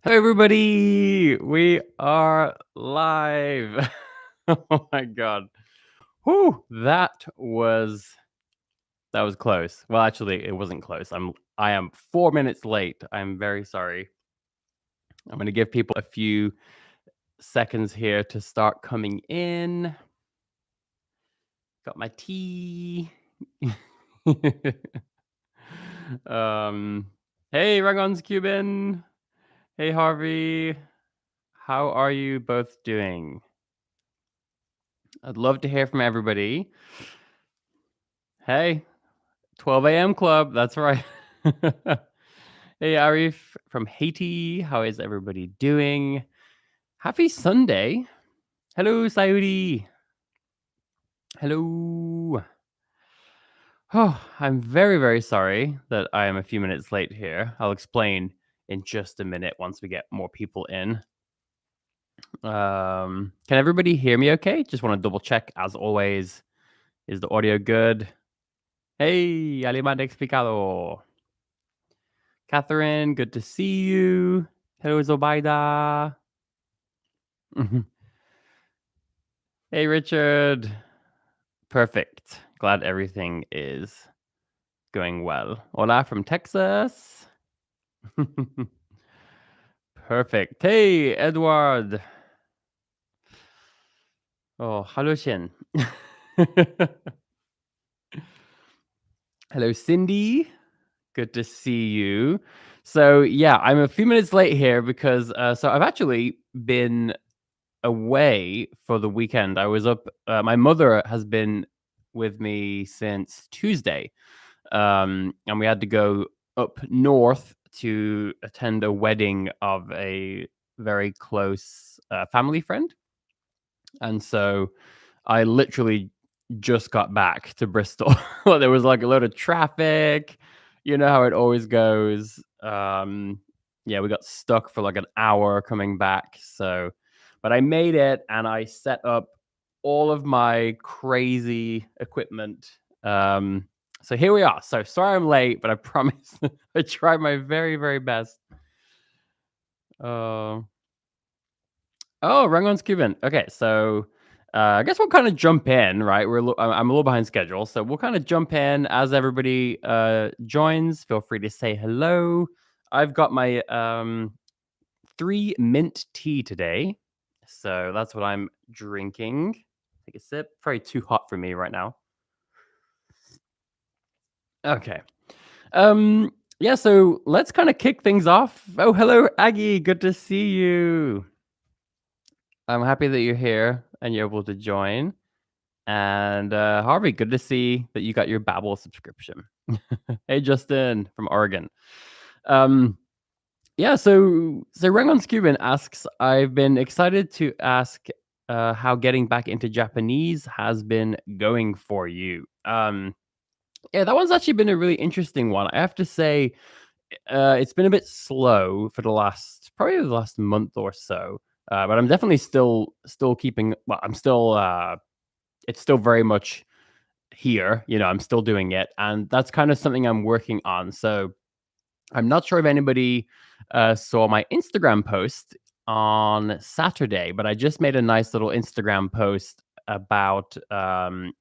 Hello, everybody. We are live. Oh my god. Whew, that was close. Well, actually, it wasn't close. I am 4 minutes late. I'm very sorry. I'm going to give people a few seconds here to start coming in. Got my tea. Hey, Ragon's Cuban. Hey, Harvey. How are you both doing? I'd love to hear from everybody. Hey, 12 a.m. club. That's right. Hey, Arif from Haiti. How is everybody doing? Happy Sunday. Hello, Saudi. Hello. Oh, I'm very, very sorry that I am a few minutes late here. I'll explain in just a minute once we get more people in. Can everybody hear me okay? Just want to double check as always. Is the audio good? Hey, Alemán Explicado. Catherine, good to see you. Hello, Zobaida. Hey, Richard. Perfect. Glad everything is going well. Hola from Texas. Perfect. Hey, Edward. Oh, hello, Shin. Hello, Cindy. Good to see you. So, yeah, I'm a few minutes late here because so I've actually been away for the weekend. I was up. My mother has been with me since Tuesday, and we had to go up north to attend a wedding of a very close family friend. And so I literally just got back to Bristol. There was like a load of traffic. You know how it always goes. Yeah, we got stuck for like an hour coming back. So, but I made it and I set up all of my crazy equipment. So here we are. So sorry I'm late, but I promise I tried my very, very best. Oh, Rangon's Cuban. Okay, so I guess we'll kind of jump in, right? I'm a little behind schedule, so we'll kind of jump in as everybody joins. Feel free to say hello. I've got my 3 mint tea today, so that's what I'm drinking. Take a sip. Probably too hot for me right now. Okay. Yeah, so let's kind of kick things off. Oh, hello, Aggie. Good to see you. I'm happy that you're here and you're able to join. And Harvey, good to see that you got your Babbel subscription. Hey, Justin from Oregon. Yeah, so Rangon Cuban asks, I've been excited to ask how getting back into Japanese has been going for you. Yeah, that one's actually been a really interesting one. I have to say, it's been a bit slow for probably the last month or so. But I'm definitely still keeping. Well, I'm still. It's still very much here. You know, I'm still doing it, and that's kind of something I'm working on. So I'm not sure if anybody saw my Instagram post on Saturday, but I just made a nice little Instagram post about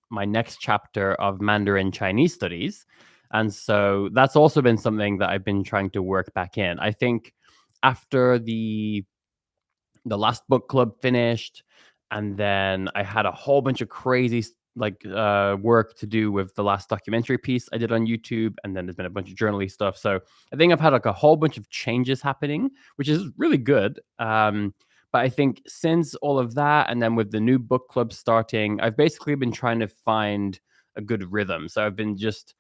my next chapter of Mandarin Chinese studies. And so that's also been something that I've been trying to work back in. I think after the last book club finished, and then I had a whole bunch of crazy work to do with the last documentary piece I did on YouTube, and then there's been a bunch of journaling stuff. So I think I've had like a whole bunch of changes happening, which is really good. But I think since all of that, and then with the new book club starting, I've basically been trying to find a good rhythm. So I've been just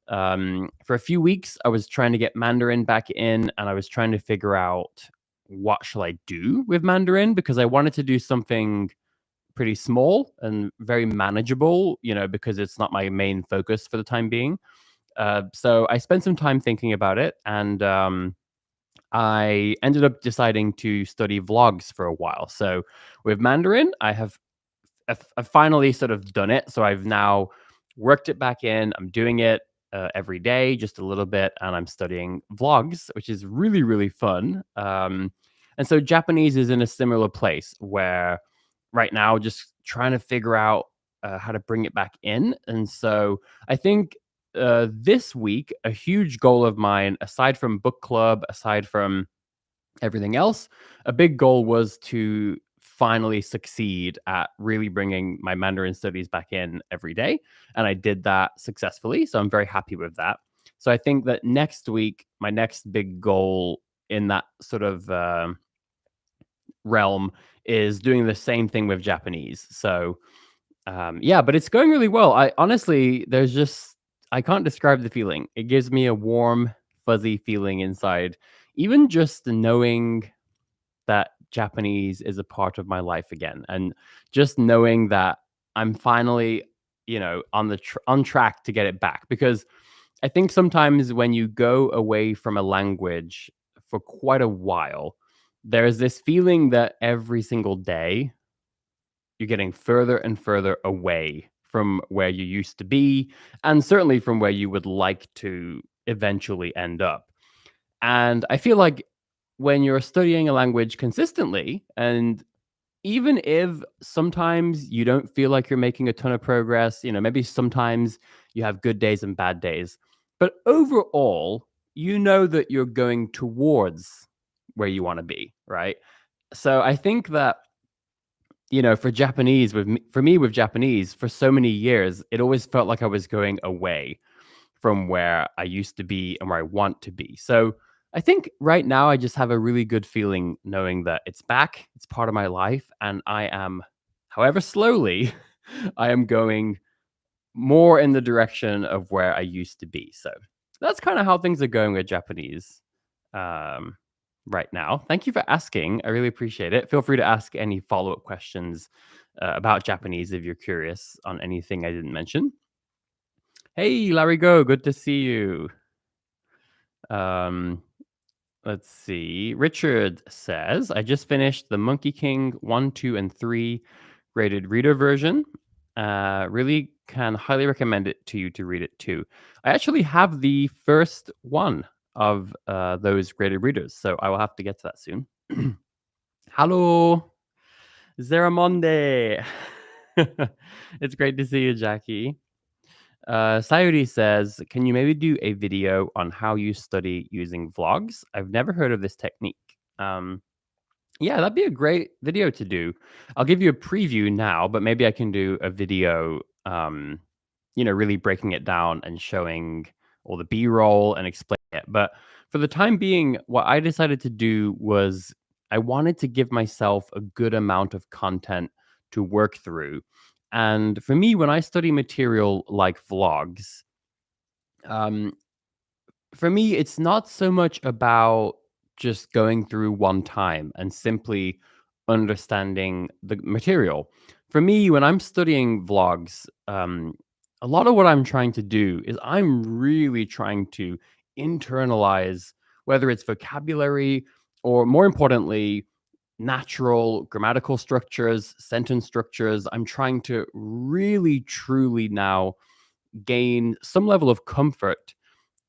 for a few weeks, I was trying to get Mandarin back in, and I was trying to figure out what shall I do with Mandarin, because I wanted to do something pretty small and very manageable, you know, because it's not my main focus for the time being. So I spent some time thinking about it, and I ended up deciding to study vlogs for a while. So with Mandarin, I've finally sort of done it. So I've now worked it back in. I'm doing it every day, just a little bit, and I'm studying vlogs, which is really, really fun. And so Japanese is in a similar place where right now just trying to figure out how to bring it back in. And so I think this week, a huge goal of mine, aside from book club, aside from everything else, a big goal was to finally succeed at really bringing my Mandarin studies back in every day. And I did that successfully. So I'm very happy with that. So I think that next week, my next big goal in that sort of realm is doing the same thing with Japanese. So yeah, but it's going really well. I honestly, there's just, I can't describe the feeling. It gives me a warm, fuzzy feeling inside. Even just knowing that Japanese is a part of my life again, and just knowing that I'm finally, on the on track to get it back. Because I think sometimes when you go away from a language for quite a while, there's this feeling that every single day you're getting further and further away from where you used to be, and certainly from where you would like to eventually end up. And I feel like when you're studying a language consistently, and even if sometimes you don't feel like you're making a ton of progress, maybe sometimes you have good days and bad days, but overall, you know that you're going towards where you want to be, right? So I think that, for Japanese, for me with Japanese, for so many years, it always felt like I was going away from where I used to be and where I want to be. So I think right now I just have a really good feeling knowing that it's back, it's part of my life, and I am, however slowly, I am going more in the direction of where I used to be. So that's kind of how things are going with Japanese um, right now. Thank you for asking. I really appreciate it. Feel free to ask any follow up questions about Japanese if you're curious on anything I didn't mention. Hey, Larry Go, good to see you. Um, let's see. Richard says, I just finished the Monkey King 1, 2, and 3 graded reader version. Really can highly recommend it to you to read it too. I actually have the first one of those graded readers, so I will have to get to that soon. Hello, Zeramonde. It's great to see you, Jackie. Sayuri says, can you maybe do a video on how you study using vlogs? I've never heard of this technique. Yeah, that'd be a great video to do. I'll give you a preview now, but maybe I can do a video, really breaking it down and showing all the B-roll and explaining it. But for the time being, what I decided to do was I wanted to give myself a good amount of content to work through. And for me, when I study material like vlogs, um, for me, it's not so much about just going through one time and simply understanding the material. For me, when I'm studying vlogs, a lot of what I'm trying to do is I'm really trying to internalize whether it's vocabulary or, more importantly, natural grammatical structures, sentence structures. I'm trying to really, truly now gain some level of comfort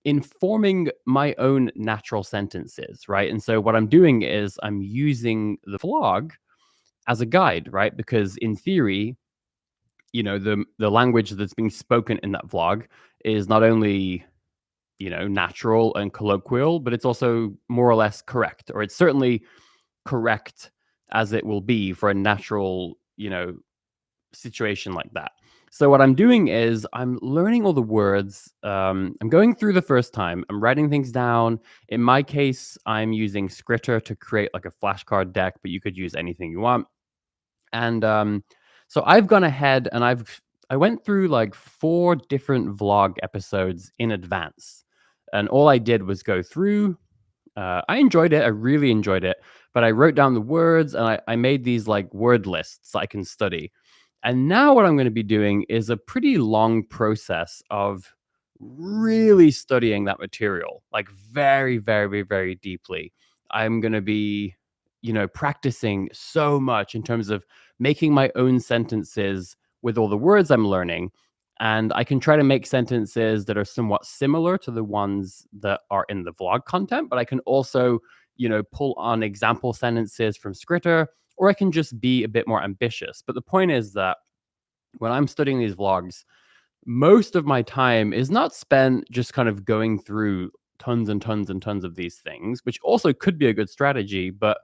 in forming my own natural sentences, right? And so what I'm doing is I'm using the vlog as a guide, right? Because in theory, the language that's being spoken in that vlog is not only, natural and colloquial, but it's also more or less correct, or it's certainly correct as it will be for a natural, situation like that. So what I'm doing is I'm learning all the words. I'm going through the first time. I'm writing things down. In my case, I'm using Scritter to create like a flashcard deck, but you could use anything you want. And so I've gone ahead and I went through like 4 different vlog episodes in advance, and all I did was go through. I enjoyed it. I really enjoyed it. But I wrote down the words and I made these like word lists I can study. And now what I'm going to be doing is a pretty long process of really studying that material, like very, very, very deeply. I'm going to be, practicing so much in terms of making my own sentences with all the words I'm learning. And I can try to make sentences that are somewhat similar to the ones that are in the vlog content, but I can also, pull on example sentences from Scritter, or I can just be a bit more ambitious. But the point is that when I'm studying these vlogs, most of my time is not spent just kind of going through tons and tons and tons of these things, which also could be a good strategy. But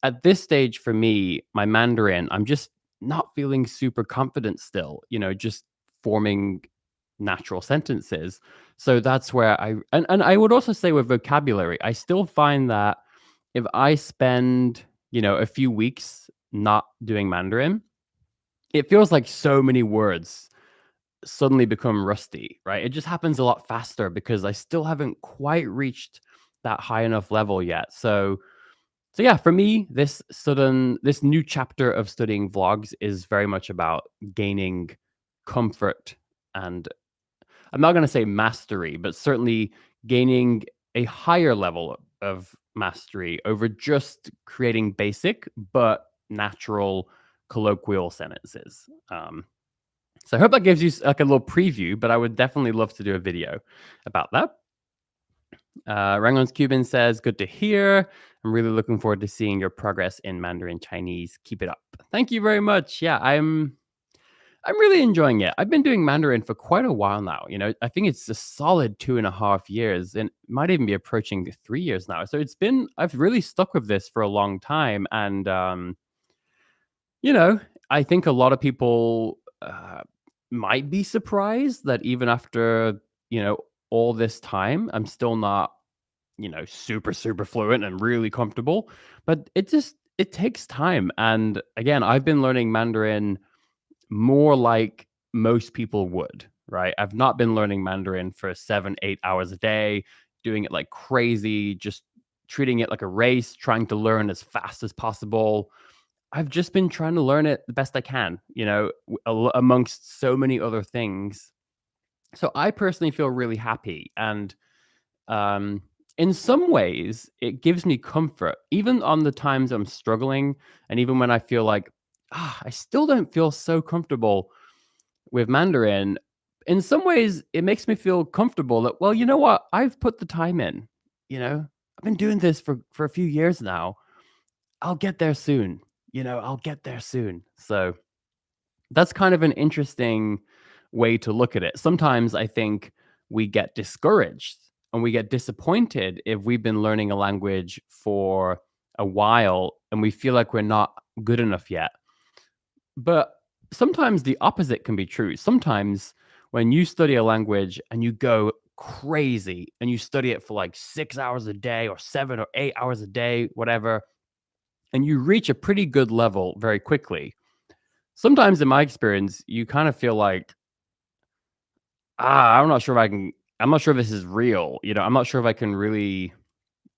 at this stage for me, my Mandarin, I'm just not feeling super confident still, just forming natural sentences. So that's where and I would also say with vocabulary, I still find that if I spend, a few weeks not doing Mandarin, it feels like so many words suddenly become rusty, right? It just happens a lot faster because I still haven't quite reached that high enough level yet. So yeah, for me, this new chapter of studying vlogs is very much about gaining comfort, and I'm not going to say mastery, but certainly gaining a higher level of mastery over just creating basic but natural colloquial sentences. So I hope that gives you like a little preview, but I would definitely love to do a video about that. Rangon's Cuban says, good to hear. I'm really looking forward to seeing your progress in Mandarin Chinese. Keep it up. Thank you very much. Yeah, I'm really enjoying it. I've been doing Mandarin for quite a while now. I think it's a solid 2.5 years, and might even be approaching 3 years now. So I've really stuck with this for a long time. And, you know, I think a lot of people might be surprised that even after, all this time, I'm still not, super, super fluent and really comfortable. But it takes time. And again, I've been learning Mandarin more like most people would, right? I've not been learning Mandarin for 7, 8 hours a day, doing it like crazy, just treating it like a race, trying to learn as fast as possible. I've just been trying to learn it the best I can, amongst so many other things. So I personally feel really happy. And um, in some ways, it gives me comfort, even on the times I'm struggling. And even when I feel like, I still don't feel so comfortable with Mandarin. In some ways, it makes me feel comfortable that, well, you know what? I've put the time in. I've been doing this for a few years now. I'll get there soon. I'll get there soon. So that's kind of an interesting way to look at it. Sometimes I think we get discouraged and we get disappointed if we've been learning a language for a while and we feel like we're not good enough yet. But sometimes the opposite can be true. Sometimes when you study a language and you go crazy and you study it for like 6 hours a day or 7 or 8 hours a day, whatever, and you reach a pretty good level very quickly. Sometimes in my experience, you kind of feel like, I'm not sure if I'm not sure if this is real. I'm not sure if I can really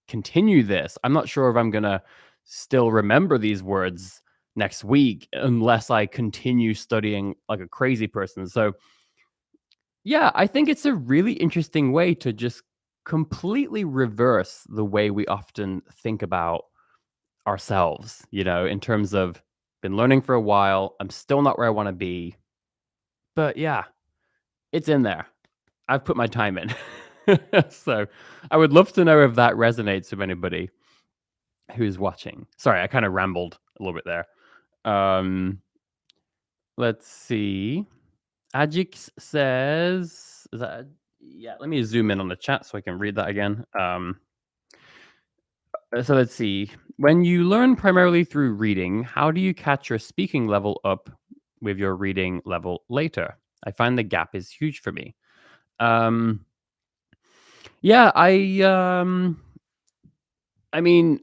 continue this. I'm not sure if I'm going to still remember these words next week unless I continue studying like a crazy person. So, yeah, I think it's a really interesting way to just completely reverse the way we often think about ourselves, in terms of been learning for a while. I'm still not where I want to be. But yeah, it's in there. I've put my time in. So I would love to know if that resonates with anybody who's watching. Sorry, I kind of rambled a little bit there. Let's see. Ajix says, is that, yeah, let me zoom in on the chat so I can read that again. So let's see. When you learn primarily through reading, how do you catch your speaking level up with your reading level later? I find the gap is huge for me. Yeah, I mean,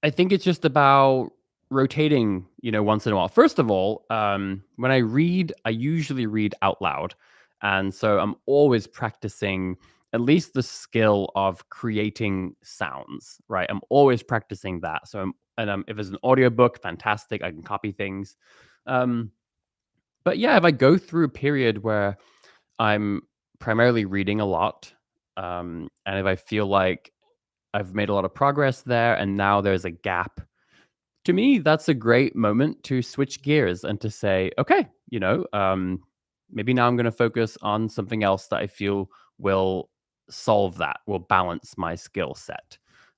I think it's just about rotating, once in a while. First of all, when I read, I usually read out loud. And so I'm always practicing at least the skill of creating sounds, right? I'm always practicing that. So, if it's an audiobook, fantastic. I can copy things. Um, but yeah, if I go through a period where I'm primarily reading a lot, and if I feel like I've made a lot of progress there and now there's a gap, to me, that's a great moment to switch gears and to say, okay, maybe now I'm going to focus on something else that I feel will solve that, will balance my skill set.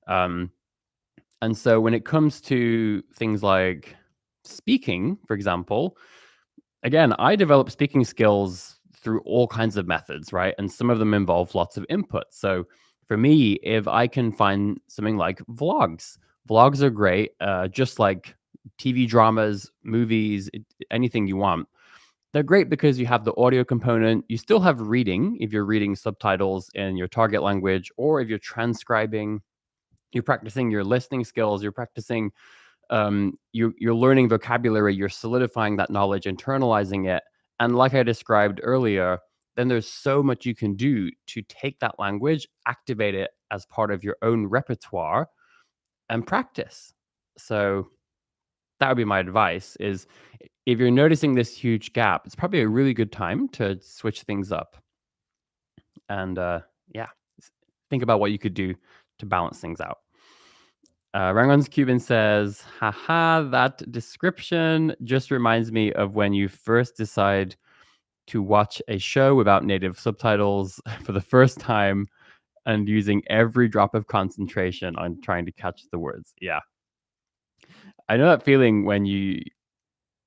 Um, and so when it comes to things like speaking, for example, again, I develop speaking skills through all kinds of methods, right? And some of them involve lots of input. So for me, if I can find something like vlogs are great, just like TV dramas, movies, anything you want. They're great because you have the audio component. You still have reading if you're reading subtitles in your target language, or if you're transcribing, you're practicing your listening skills, you're practicing you're learning vocabulary, you're solidifying that knowledge, internalizing it. And like I described earlier, then there's so much you can do to take that language, activate it as part of your own repertoire and practice. So that would be my advice is if you're noticing this huge gap, it's probably a really good time to switch things up. And yeah, think about what you could do to balance things out. Rangon's Cuban says, haha, that description just reminds me of when you first decide to watch a show without native subtitles for the first time and using every drop of concentration on trying to catch the words. Yeah. I know that feeling when you,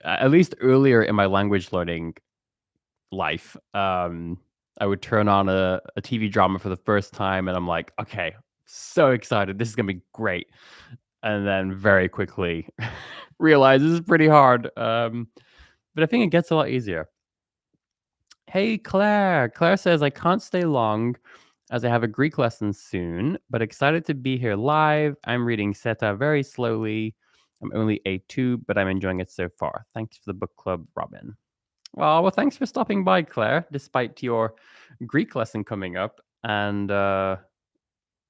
at least earlier in my language learning life, I would turn on a TV drama for the first time and I'm like, okay, so excited. This is going to be great. And then very quickly realize this is pretty hard. But I think it gets a lot easier. Hey, Claire. Claire says, I can't stay long as I have a Greek lesson soon, but excited to be here live. I'm reading Seta very slowly. I'm only A2, but I'm enjoying it so far. Thanks for the book club, Robin. Well, thanks for stopping by, Claire, despite your Greek lesson coming up. And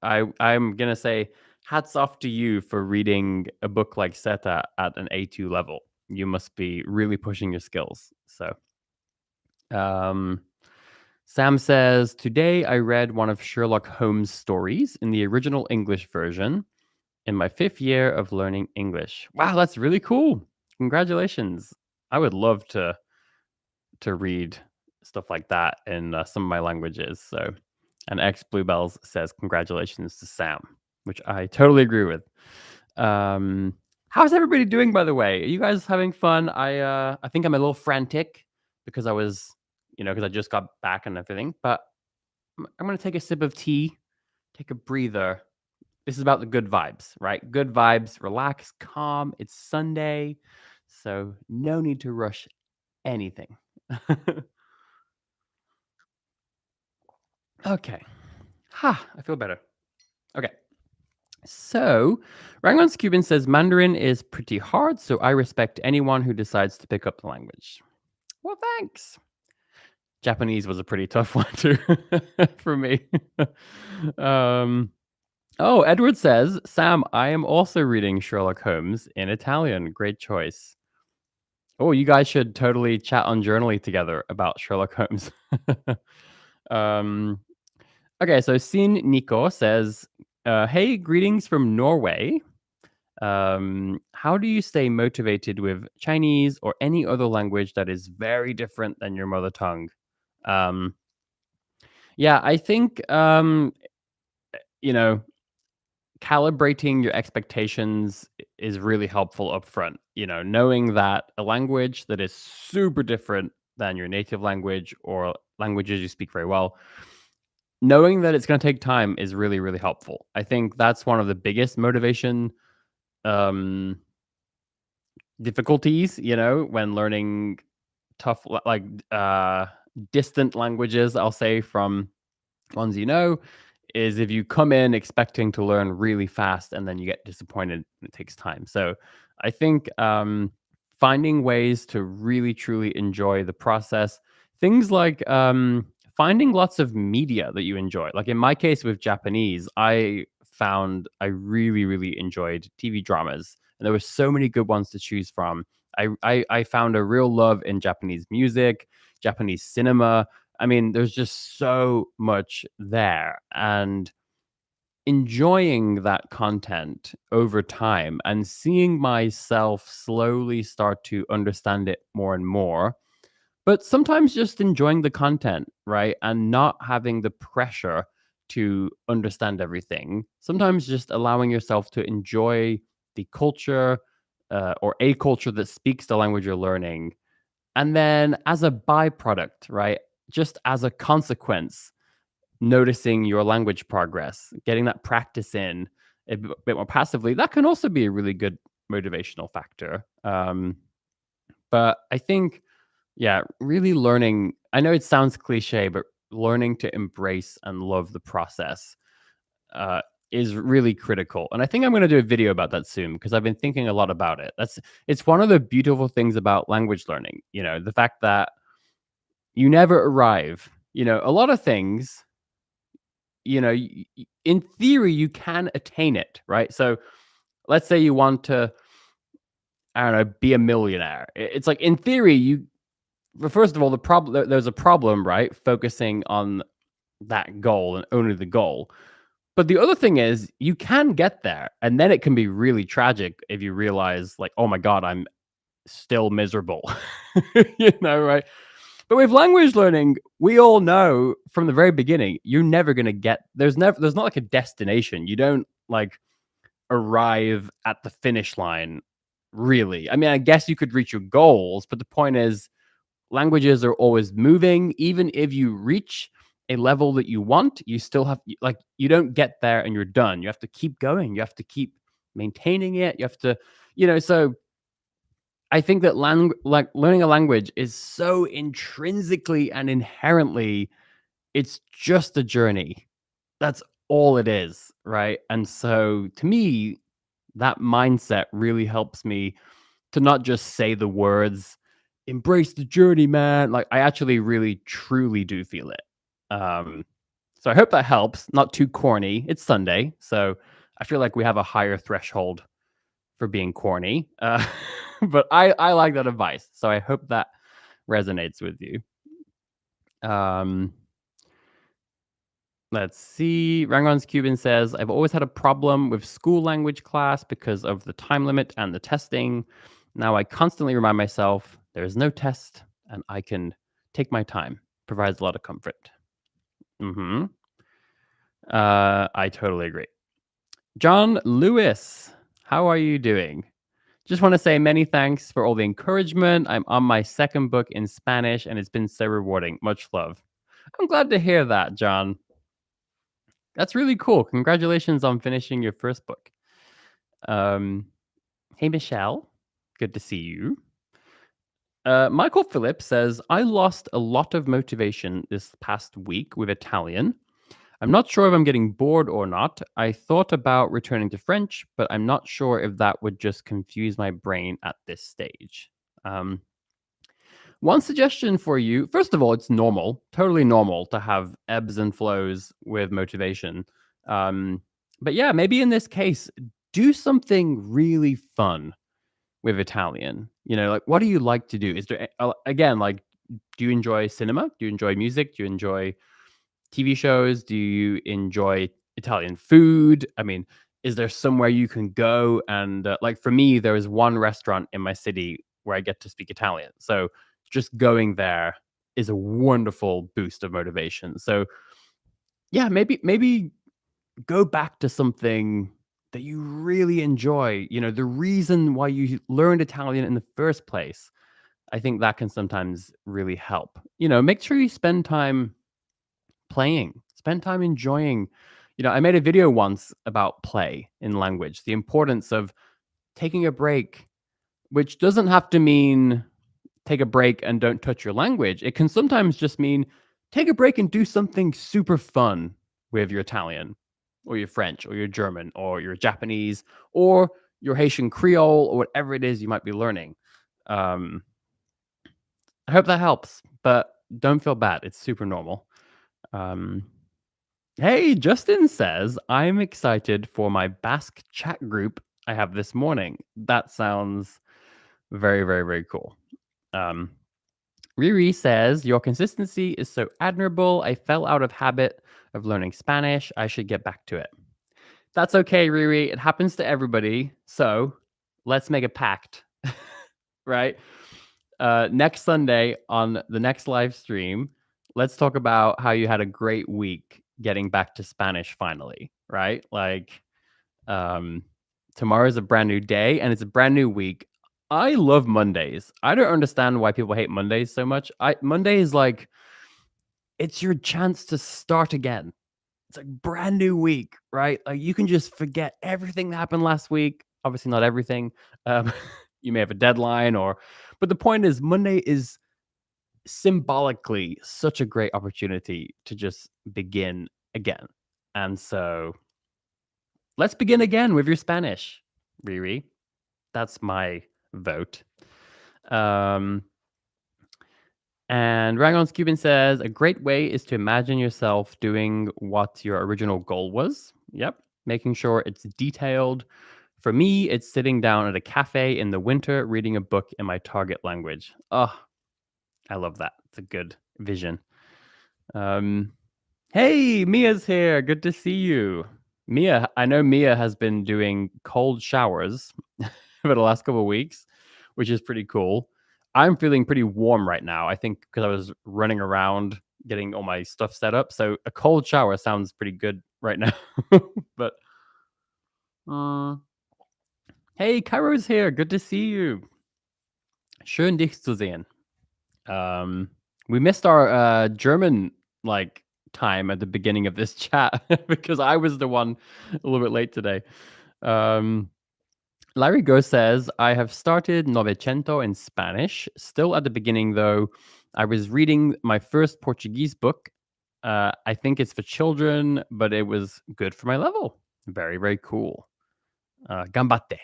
I'm gonna say hats off to you for reading a book like Seta at an A2 level. You must be really pushing your skills. So, um, Sam says today I read one of Sherlock Holmes' stories in the original English version in my 5th year of learning English. Wow, that's really cool! Congratulations! I would love to read stuff like that in some of my languages. So, and X Bluebells says congratulations to Sam, which I totally agree with. How's everybody doing, by the way? Are you guys having fun? I think I'm a little frantic because I was, because I just got back and everything. But I'm gonna take a sip of tea, take a breather. This is about the good vibes, right? Good vibes, relax, calm. It's Sunday, so no need to rush anything. Okay. Ha, I feel better. Okay. So, Rangon's Cuban says Mandarin is pretty hard, so I respect anyone who decides to pick up the language. Well, thanks. Japanese was a pretty tough one too for me. um, Edward says, Sam, I am also reading Sherlock Holmes in Italian. Great choice. Oh, you guys should totally chat on Journaly together about Sherlock Holmes. um, Okay, so Sin Nico says, hey, greetings from Norway. How do you stay motivated with Chinese or any other language that is very different than your mother tongue? Um, yeah, I think, you know, calibrating your expectations is really helpful up front. Knowing that a language that is super different than your native language or languages you speak very well, knowing that it's going to take time is really, really helpful. I think that's one of the biggest motivation um, difficulties, when learning tough, distant languages, I'll say from ones is if you come in expecting to learn really fast and then you get disappointed and it takes time. So I think finding ways to really truly enjoy the process, things like finding lots of media that you enjoy. Like in my case with Japanese, I found I really, really enjoyed TV dramas, and there were so many good ones to choose from. I found a real love in Japanese music, Japanese cinema. I mean, there's just so much there, and enjoying that content over time and seeing myself slowly start to understand it more and more, but sometimes just enjoying the content, right? And not having the pressure to understand everything. Sometimes just allowing yourself to enjoy the culture or a culture that speaks the language you're learning. And then as a byproduct, right? Just as a consequence, noticing your language progress, getting that practice in bit more passively, that can also be a really good motivational factor. But I think, yeah, really learning. I know it sounds cliche, but learning to embrace and love the process uh, is really critical. And I think I'm going to do a video about that soon because I've been thinking a lot about it. It's one of the beautiful things about language learning. The fact that you never arrive. A lot of things. In theory, you can attain it, right? So let's say you want to, I don't know, be a millionaire. It's like in theory, well, first of all, there's a problem, right? Focusing on that goal and only the goal. But the other thing is you can get there, and then it can be really tragic if you realize like, "Oh my god, I'm still miserable." Right? But with language learning, we all know from the very beginning, you're never gonna get there's not like a destination. You don't like arrive at the finish line, really. I mean, I guess you could reach your goals, but the point is languages are always moving. Even if you reach a level that you want, you still have like you don't get there and you're done. You have to keep going. You have to keep maintaining it. You have to, so I think that like learning a language is so intrinsically and inherently it's just a journey. That's all it is, right? And so to me, that mindset really helps me to not just say the words, "Embrace the journey, man." Like, I actually really truly do feel it. Um, so I hope that helps. Not too corny. It's Sunday, so I feel like we have a higher threshold for being corny. But I like that advice, so I hope that resonates with you. Um, let's see. Rangon's Cuban says, "I've always had a problem with school language class because of the time limit and the testing. Now I constantly remind myself there is no test and I can take my time." Provides a lot of comfort. Hmm. I totally agree. John Lewis, how are you doing? Just want to say many thanks for all the encouragement. I'm on my second book in Spanish and it's been so rewarding. Much love. I'm glad to hear that, John. That's really cool. Congratulations on finishing your first book. Um, hey, Michelle. Good to see you. Michael Phillips says, "I lost a lot of motivation this past week with Italian. I'm not sure if I'm getting bored or not. I thought about returning to French, but I'm not sure if that would just confuse my brain at this stage." Um, One suggestion for you, first of all, it's normal, totally normal to have ebbs and flows with motivation. Um, but yeah, maybe in this case, do something really fun with Italian. Like what do you like to do? Is there again, like, do you enjoy cinema? Do you enjoy music? Do you enjoy TV shows? Do you enjoy Italian food? I mean, is there somewhere you can go? And like for me, there is one restaurant in my city where I get to speak Italian. So just going there is a wonderful boost of motivation. So yeah, maybe go back to something that you really enjoy. The reason why you learned Italian in the first place. I think that can sometimes really help. Make sure you spend time playing, spend time enjoying. I made a video once about play in language, the importance of taking a break, which doesn't have to mean take a break and don't touch your language. It can sometimes just mean take a break and do something super fun with your Italian or your French or your German or your Japanese or your Haitian Creole or whatever it is you might be learning. Um, I hope that helps, but don't feel bad. It's super normal. Um, Hey, Justin says, "I'm excited for my Basque chat group I have this morning." That sounds very, very, very cool. Um, Riri says, "Your consistency is so admirable. I fell out of habit of learning Spanish. I should get back to it." That's okay, Riri. It happens to everybody. So let's make a pact, right? Next Sunday on the next live stream, let's talk about how you had a great week getting back to Spanish finally, right? Like, um, tomorrow's a brand new day and it's a brand new week. I love Mondays. I don't understand why people hate Mondays so much. Monday is like it's your chance to start again. It's a brand new week, right? Like you can just forget everything that happened last week. Obviously, not everything. Um, you may have a deadline, but the point is, Monday is symbolically such a great opportunity to just begin again. And so, let's begin again with your Spanish, Riri. That's my vote. Um, And Rangon's Cuban says a great way is to imagine yourself doing what your original goal was. Yep. Making sure it's detailed. For me, it's sitting down at a cafe in the winter reading a book in my target language. Oh, I love that. It's a good vision. Um, hey, Mia's here. Good to see you. Mia, I know Mia has been doing cold showers for the last couple of weeks, which is pretty cool. I'm feeling pretty warm right now. I think because I was running around getting all my stuff set up. So a cold shower sounds pretty good right now. but uh, hey, Cairo's here. Good to see you. Schön dich zu sehen. We missed our German like time at the beginning of this chat because I was the one a little bit late today. Um, Larry Go says, I have started Novecento in Spanish. Still at the beginning, though. I was reading my first Portuguese book. I think it's for children, but it was good for my level. Very, very cool. Gambate.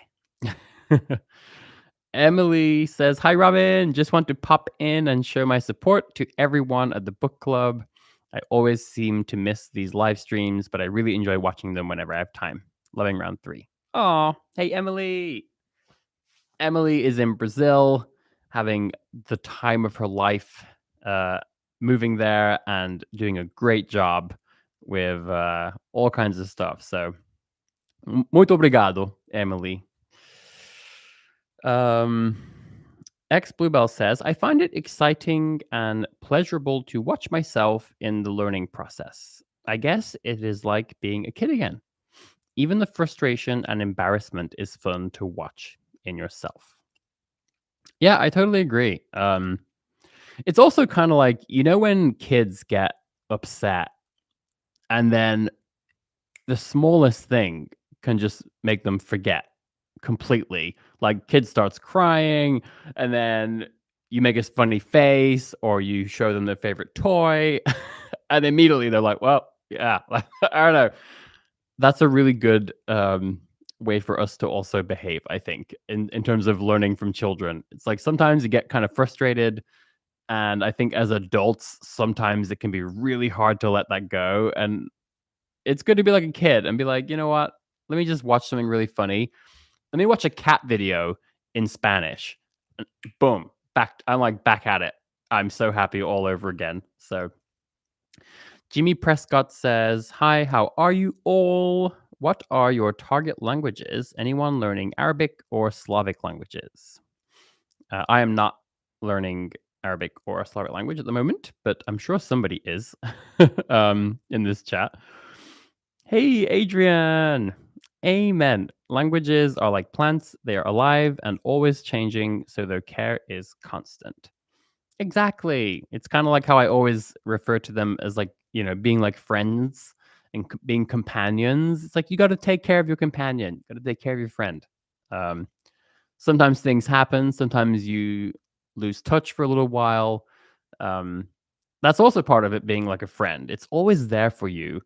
Emily says, Hi, Robin. Just want to pop in and show my support to everyone at the book club. I always seem to miss these live streams, but I really enjoy watching them whenever I have time. Loving round 3. Oh, hey, Emily. Emily is in Brazil having the time of her life, uh, moving there and doing a great job with all kinds of stuff. So, muito obrigado, Emily. X Bluebell says, I find it exciting and pleasurable to watch myself in the learning process. I guess it is like being a kid again. Even the frustration and embarrassment is fun to watch in yourself. Yeah, I totally agree. It's also kind of like, when kids get upset and then the smallest thing can just make them forget completely. Like kid starts crying and then you make a funny face or you show them their favorite toy and immediately they're like, well, yeah, I don't know. That's a really good way for us to also behave, I think, in terms of learning from children. It's like sometimes you get kind of frustrated. And I think as adults, sometimes it can be really hard to let that go. And it's good to be like a kid and be like, you know what? Let me just watch something really funny. Let me watch a cat video in Spanish. And boom, I'm like back at it. I'm so happy all over again. So Jimmy Prescott says, Hi, how are you all? What are your target languages? Anyone learning Arabic or Slavic languages? I am not learning Arabic or a Slavic language at the moment, but I'm sure somebody is in this chat. Hey, Adrian. Amen. Languages are like plants, they are alive and always changing, so their care is constant. Exactly. It's kind of like how I always refer to them as like, being like friends and being companions. It's like you got to take care of your companion, you got to take care of your friend. Sometimes things happen. Sometimes you lose touch for a little while. That's also part of it being like a friend. It's always there for you.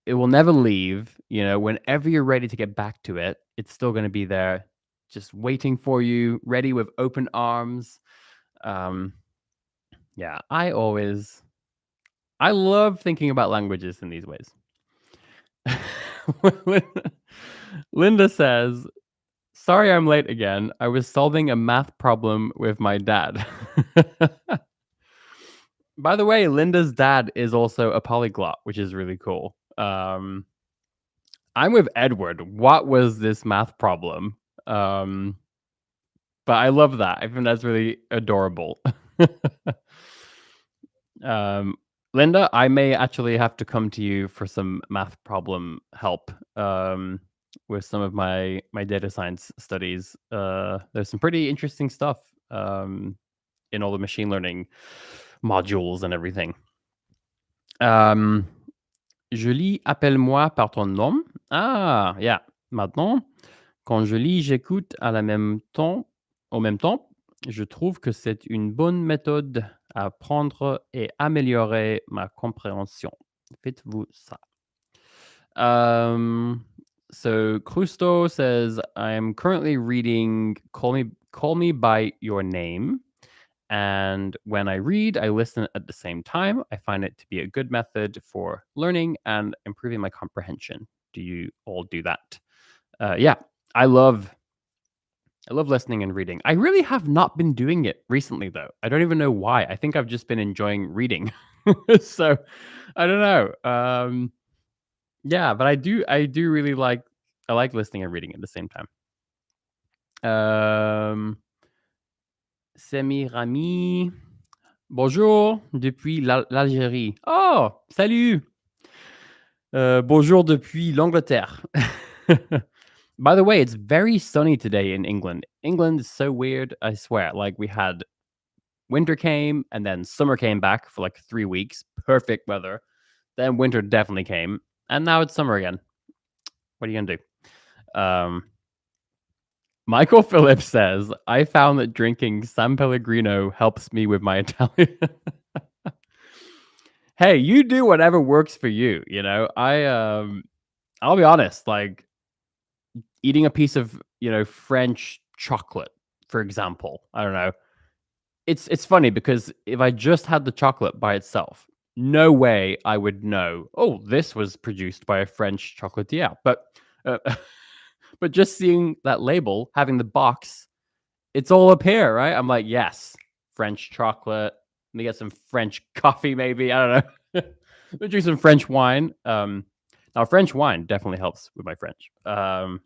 It will never leave. Whenever you're ready to get back to it, it's still going to be there, just waiting for you, ready with open arms. Yeah, I love thinking about languages in these ways. Linda says, Sorry I'm late again. I was solving a math problem with my dad. By the way, Linda's dad is also a polyglot, which is really cool. I'm with Edward. What was this math problem? But I love that. I think that's really adorable. Linda, I may actually have to come to you for some math problem help with some of my data science studies. There's some pretty interesting stuff in all the machine learning modules and everything. Je lis Appelle-moi par ton nom. Ah, yeah. Maintenant, quand je lis, j'écoute au même temps, je trouve que c'est une bonne méthode à apprendre et améliorer ma compréhension. Faites-vous ça. So Crusto says, I am currently reading Call Me by Your Name. And when I read, I listen at the same time. I find it to be a good method for learning and improving my comprehension. Do you all do that? Yeah, I love listening and reading. I really have not been doing it recently, though. I don't even know why. I think I've just been enjoying reading. So I don't know. Yeah, but I do really like listening and reading at the same time. Semirami. Bonjour depuis l'Algérie. Oh, salut. Bonjour depuis l'Angleterre. By the way, it's very sunny today in England. England is so weird, I swear. Like we had winter came and then summer came back for like 3 weeks. Perfect weather. Then winter definitely came and now it's summer again. What are you going to do? Michael Phillips says, I found that drinking San Pellegrino helps me with my Italian. Hey, you do whatever works for you, you know? I'll be honest, like eating a piece of, French chocolate, for example. I don't know. It's funny because if I just had the chocolate by itself, no way I would know, oh, this was produced by a French chocolatier. But but just seeing that label, having the box, it's all up here, right? I'm like, yes, French chocolate. Let me get some French coffee, maybe. I don't know. Let me drink some French wine. Now, French wine definitely helps with my French. So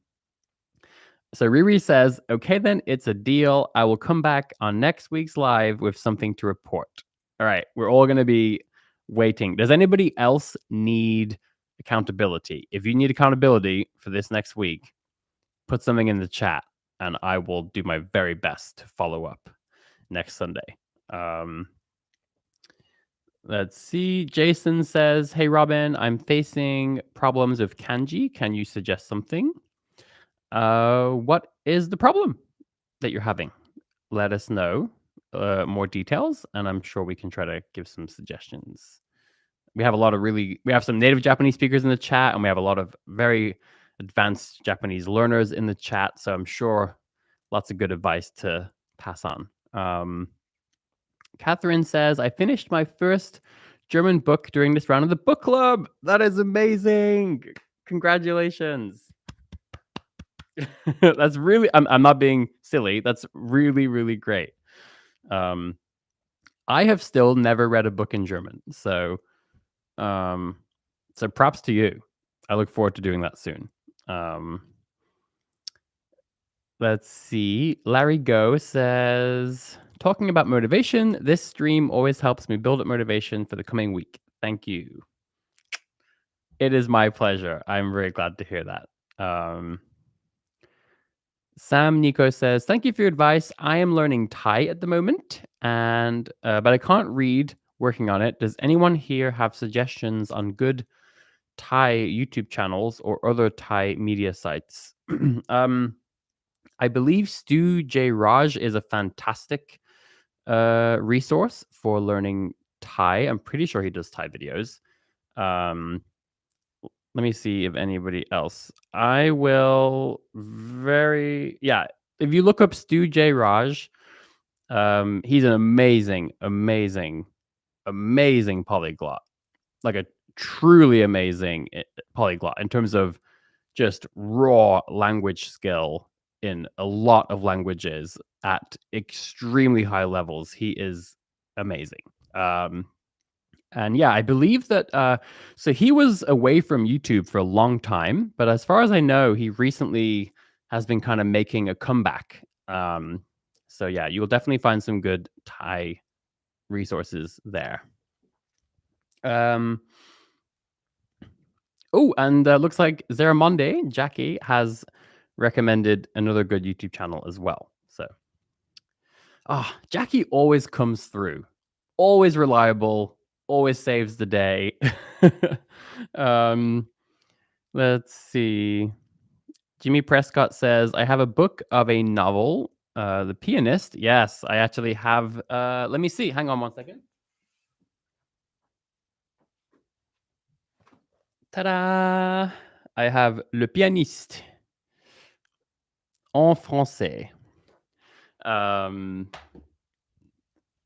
Riri says, okay, then it's a deal. I will come back on next week's live with something to report. All right. We're all going to be waiting. Does anybody else need accountability? If you need accountability for this next week, put something in the chat and I will do my very best to follow up next Sunday. Let's see. Jason says, hey, Robin, I'm facing problems with kanji. Can you suggest something? What is the problem that you're having? Let us know more details, and I'm sure we can try to give some suggestions. We have some native Japanese speakers in the chat, and we have a lot of very advanced Japanese learners in the chat. So I'm sure lots of good advice to pass on. Catherine says, I finished my first German book during this round of the book club. That is amazing. Congratulations. That's really, I'm not being silly. That's really, really great. I have still never read a book in German. So props to you. I look forward to doing that soon. Let's see. Larry Go says, talking about motivation, this stream always helps me build up motivation for the coming week. Thank you. It is my pleasure. I'm very glad to hear that. Sam Nico says, thank you for your advice. I am learning Thai at the moment, and but I can't read, working on it. Does anyone here have suggestions on good Thai YouTube channels or other Thai media sites? I believe Stu J. Raj is a fantastic resource for learning Thai. I'm pretty sure he does Thai videos. Let me see if anybody else. I will if you look up Stu J. Raj, he's an amazing polyglot. Like a truly amazing polyglot in terms of just raw language skill in a lot of languages at extremely high levels. He is amazing. And yeah, I believe that, so he was away from YouTube for a long time, but as far as I know, he recently has been kind of making a comeback. So yeah, you will definitely find some good Thai resources there. Um, oh, and looks like Zeramonde, Jackie, has recommended another good YouTube channel as well. So, Jackie always comes through, always reliable, always saves the day. um, let's see. Jimmy Prescott says, I have a book of a novel, The Pianist. Yes, I actually have. Let me see. Hang on one second. Ta-da! I have Le Pianiste en français, um,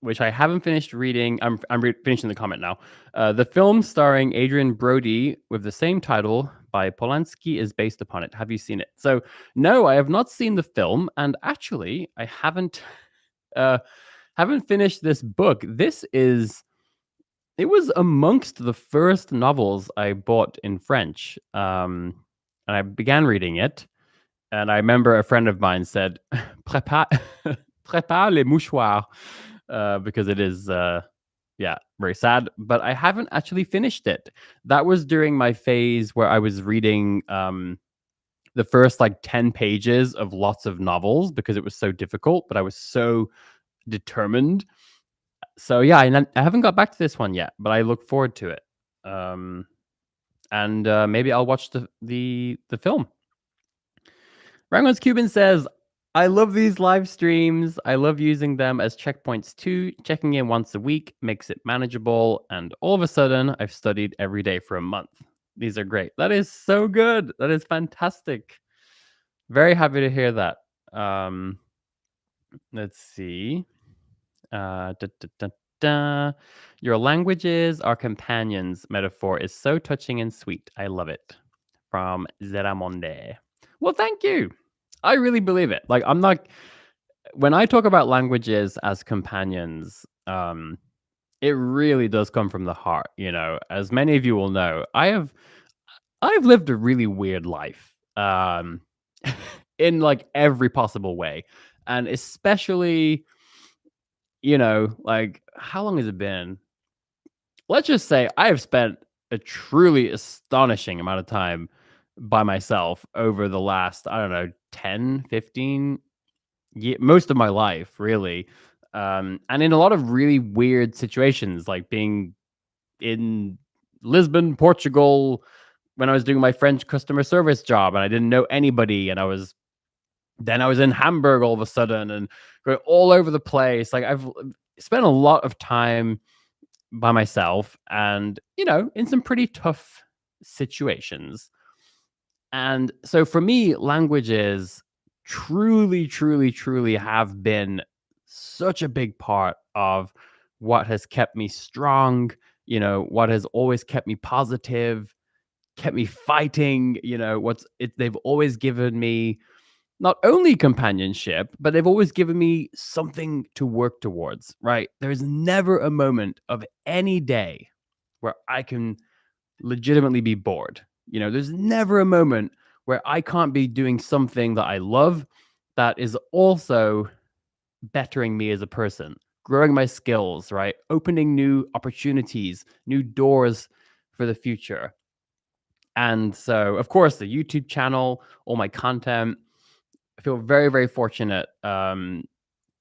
which I haven't finished reading. I'm finishing the comment now. The film starring Adrian Brody with the same title by Polanski is based upon it. Have you seen it? So, no, I have not seen the film, and actually, I haven't finished this book. It was amongst the first novels I bought in French, and I began reading it. And I remember a friend of mine said, "Prépare, prépare les mouchoirs," because it is, yeah, very sad. But I haven't actually finished it. That was during my phase where I was reading the first like 10 pages of lots of novels because it was so difficult, but I was so determined. So yeah, I haven't got back to this one yet, but I look forward to it. Um, and maybe I'll watch the film. Rangon's Cuban says, I love these live streams. I love using them as checkpoints too. Checking in once a week makes it manageable. And all of a sudden, I've studied every day for a month. These are great. That is so good. That is fantastic. Very happy to hear that. Let's see. Da, da, da, da. Your languages are companions metaphor is so touching and sweet. I love it. From Zeramonde. Well, thank you. I really believe it. Like, I'm not, when I talk about languages as companions, it really does come from the heart. As many of you will know, I've lived a really weird life, in like every possible way, and especially, like, how long has it been? Let's just say I have spent a truly astonishing amount of time by myself over the last, I don't know, 10, 15 most of my life, really. And in a lot of really weird situations, like being in Lisbon, Portugal, when I was doing my French customer service job and I didn't know anybody. And I was in Hamburg all of a sudden and going all over the place. Like, I've spent a lot of time by myself and, in some pretty tough situations. And so for me, languages truly, truly, truly have been such a big part of what has kept me strong, what has always kept me positive, kept me fighting, they've always given me not only companionship, but they've always given me something to work towards, right? There's never a moment of any day where I can legitimately be bored. There's never a moment where I can't be doing something that I love that is also bettering me as a person, growing my skills, right? Opening new opportunities, new doors for the future. And so, of course, the YouTube channel, all my content, I feel very, very fortunate to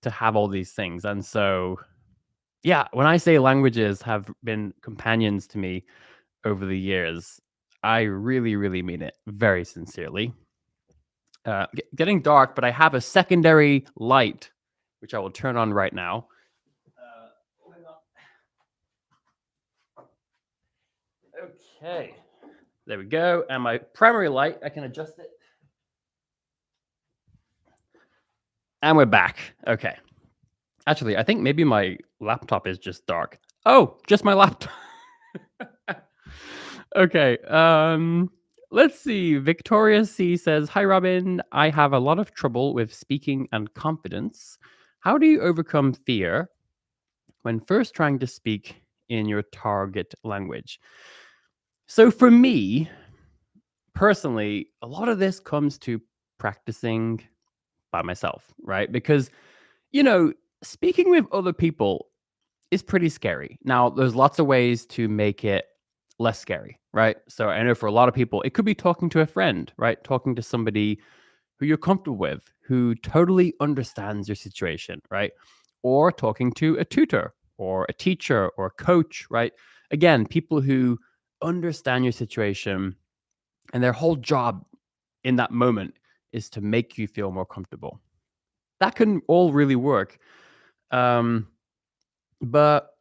have all these things. And so, yeah, when I say languages have been companions to me over the years, I really, really mean it very sincerely. Getting dark, but I have a secondary light, which I will turn on right now. Okay, there we go. And my primary light, I can adjust it. And we're back. Okay. Actually, I think maybe my laptop is just dark. Oh, just my laptop. Okay. Let's see. Victoria C says, "Hi Robin, I have a lot of trouble with speaking and confidence. How do you overcome fear when first trying to speak in your target language?" So for me, personally, a lot of this comes to practicing by myself, right? Because, speaking with other people is pretty scary. Now, there's lots of ways to make it less scary, right? So I know for a lot of people, it could be talking to a friend, right? Talking to somebody who you're comfortable with, who totally understands your situation, right? Or talking to a tutor or a teacher or a coach, right? Again, people who understand your situation and their whole job in that moment is to make you feel more comfortable. That can all really work. Um, but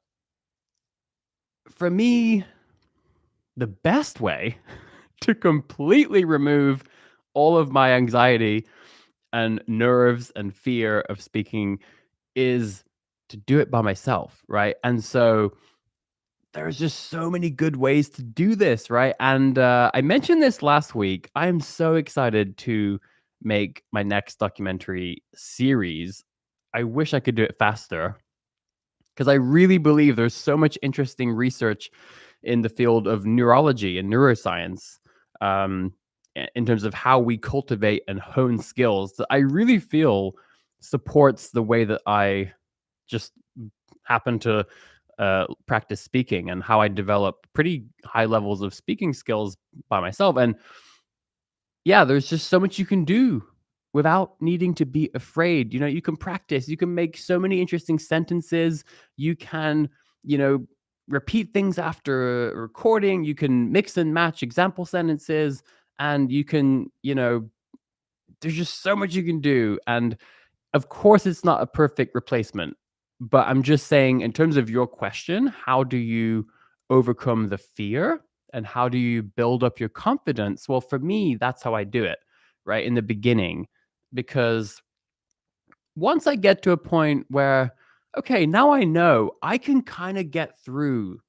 for me, the best way to completely remove all of my anxiety and nerves and fear of speaking is to do it by myself, right? And so there's just so many good ways to do this, right? And I mentioned this last week. I am so excited to make my next documentary series. I wish I could do it faster because I really believe there's so much interesting research in the field of neurology and neuroscience, um, in terms of how we cultivate and hone skills that I really feel supports the way that I just happen to practice speaking and how I develop pretty high levels of speaking skills by myself. And yeah, there's just so much you can do without needing to be afraid. You know, you can practice, you can make so many interesting sentences, you can, you know, repeat things after a recording, you can mix and match example sentences, and you can, you know, there's just so much you can do. And of course, it's not a perfect replacement, but I'm just saying, in terms of your question, how do you overcome the fear and how do you build up your confidence? Well, for me, that's how I do it, right? In the beginning, because once I get to a point where, okay, now I know I can kind of get through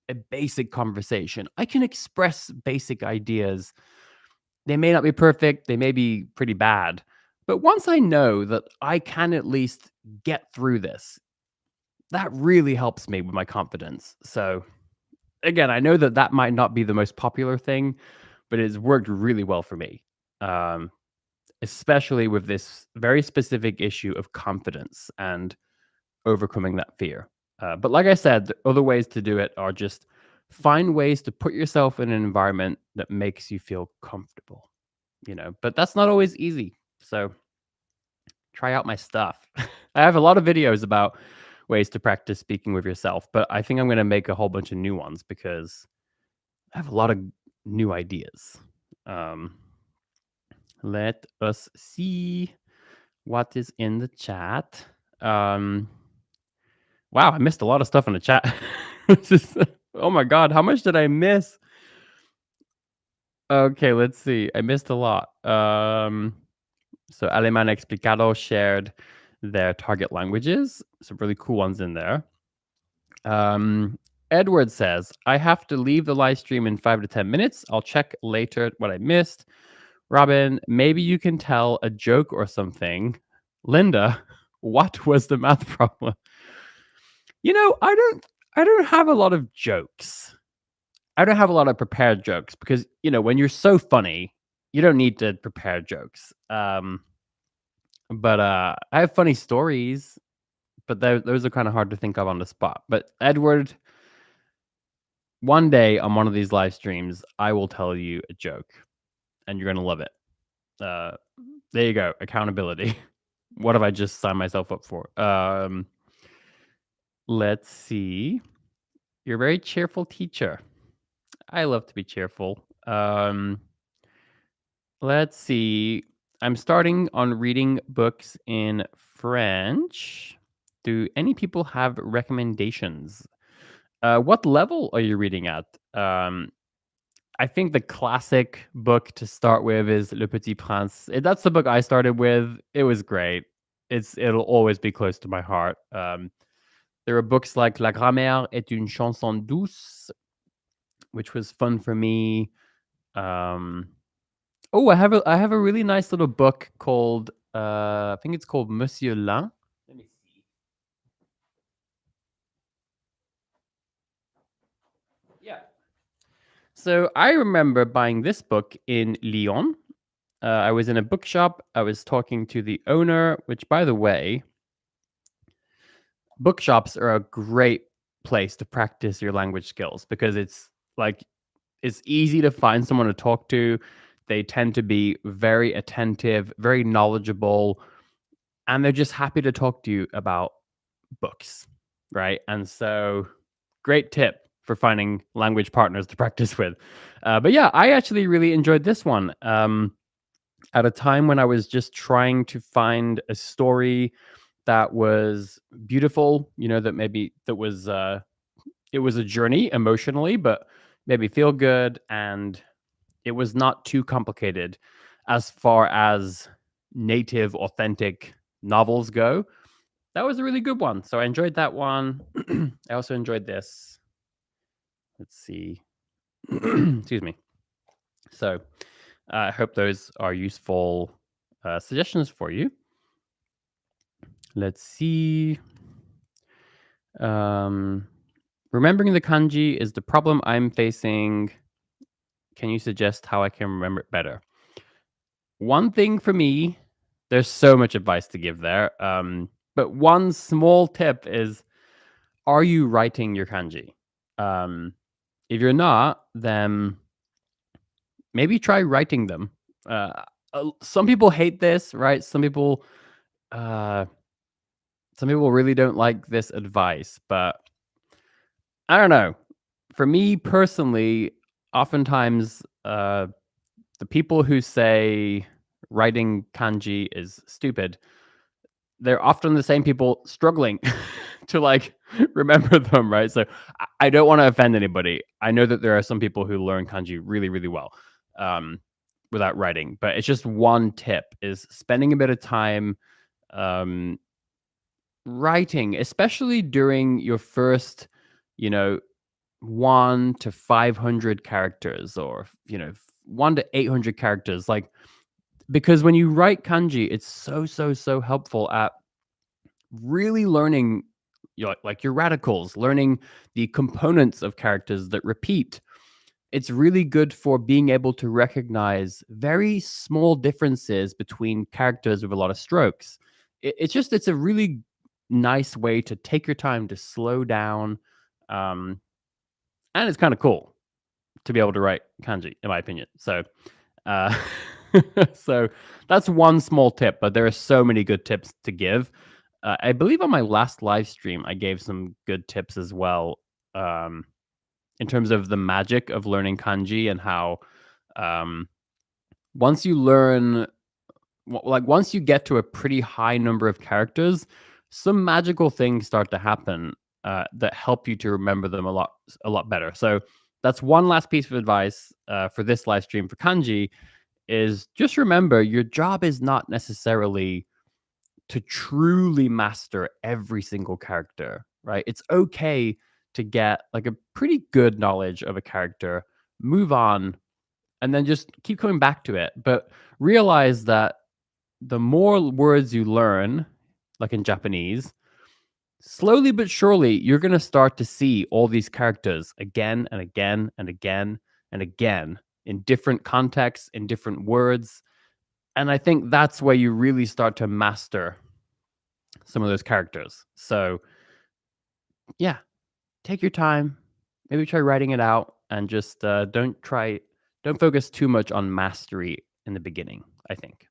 a basic conversation, I can express basic ideas. They may not be perfect, they may be pretty bad. But once I know that I can at least get through this, that really helps me with my confidence. So, again, I know that that might not be the most popular thing, but it's worked really well for me, um, especially with this very specific issue of confidence and overcoming that fear. But like I said, the other ways to do it are just find ways to put yourself in an environment that makes you feel comfortable, you know, but that's not always easy. So try out my stuff. I have a lot of videos about ways to practice speaking with yourself, but I think I'm going to make a whole bunch of new ones because I have a lot of new ideas. Um, let us see what is in the chat. Um, wow, I missed a lot of stuff in the chat. Oh my God, how much did I miss? Okay, let's see. I missed a lot. So Alemán Explicado shared their target languages. Some really cool ones in there. Edward says, I have to leave the live stream in 5 to 10 minutes. I'll check later what I missed. Robin, maybe you can tell a joke or something. Linda, what was the math problem? You know, I don't have a lot of jokes. I don't have a lot of prepared jokes because, you know, when you're so funny, you don't need to prepare jokes. But I have funny stories, but those are kind of hard to think of on the spot. But Edward, one day on one of these live streams, I will tell you a joke, and you're gonna love it. Uh, there you go, accountability. What have I just signed myself up for? Let's see. You're a very cheerful teacher. I love to be cheerful. Let's see. I'm starting on reading books in French. Do any people have recommendations? What level are you reading at? I think the classic book to start with is Le Petit Prince. That's the book I started with. It was great. It'll always be close to my heart. There are books like La grammaire est une chanson douce, which was fun for me. Um, oh, I have a really nice little book called I think it's called Monsieur Lin. Let me see. Yeah. So I remember buying this book in Lyon. I was in a bookshop. I was talking to the owner, which, by the way, bookshops are a great place to practice your language skills because it's easy to find someone to talk to. They tend to be very attentive, very knowledgeable, and they're just happy to talk to you about books, right? And so, great tip for finding language partners to practice with. But yeah, I actually really enjoyed this one. At a time when I was just trying to find a story that was beautiful, that maybe that was it was a journey emotionally, but maybe feel good, and it was not too complicated as far as native, authentic novels go. That was a really good one. So I enjoyed that one. I also enjoyed this. Let's see. Excuse me. So I hope those are useful suggestions for you. Let's see. Um, remembering the kanji is the problem I'm facing. Can you suggest how I can remember it better? One thing for me, there's so much advice to give there. But one small tip is, are you writing your kanji? Um, if you're not, then maybe try writing them. Uh, some people hate this, right? Uh, some people really don't like this advice, but I don't know. For me personally, oftentimes, the people who say writing kanji is stupid, they're often the same people struggling to remember them, right? So I don't want to offend anybody. I know that there are some people who learn kanji really, really well um, without writing, but it's just one tip is spending a bit of time um, writing, especially during your first, you know, 1 to 500 characters, or 1 to 800 characters, because when you write kanji, it's so, so, so helpful at really learning your radicals, learning the components of characters that repeat. It's really good for being able to recognize very small differences between characters with a lot of strokes. It's a really nice way to take your time to slow down, um, and it's kind of cool to be able to write kanji, in my opinion. So, uh, so that's one small tip, but there are so many good tips to give. I believe on my last live stream, I gave some good tips as well, in terms of the magic of learning kanji and how um, once you learn, once you get to a pretty high number of characters, some magical things start to happen that help you to remember them a lot better. So that's one last piece of advice for this live stream for kanji is just remember your job is not necessarily to truly master every single character, right? It's okay to get like a pretty good knowledge of a character, move on, and then just keep coming back to it. But realize that the more words you learn, like in Japanese, slowly but surely, you're going to start to see all these characters again and again and again and again in different contexts, in different words. And I think that's where you really start to master some of those characters. So, yeah, take your time. Maybe try writing it out, and just don't focus too much on mastery in the beginning, I think.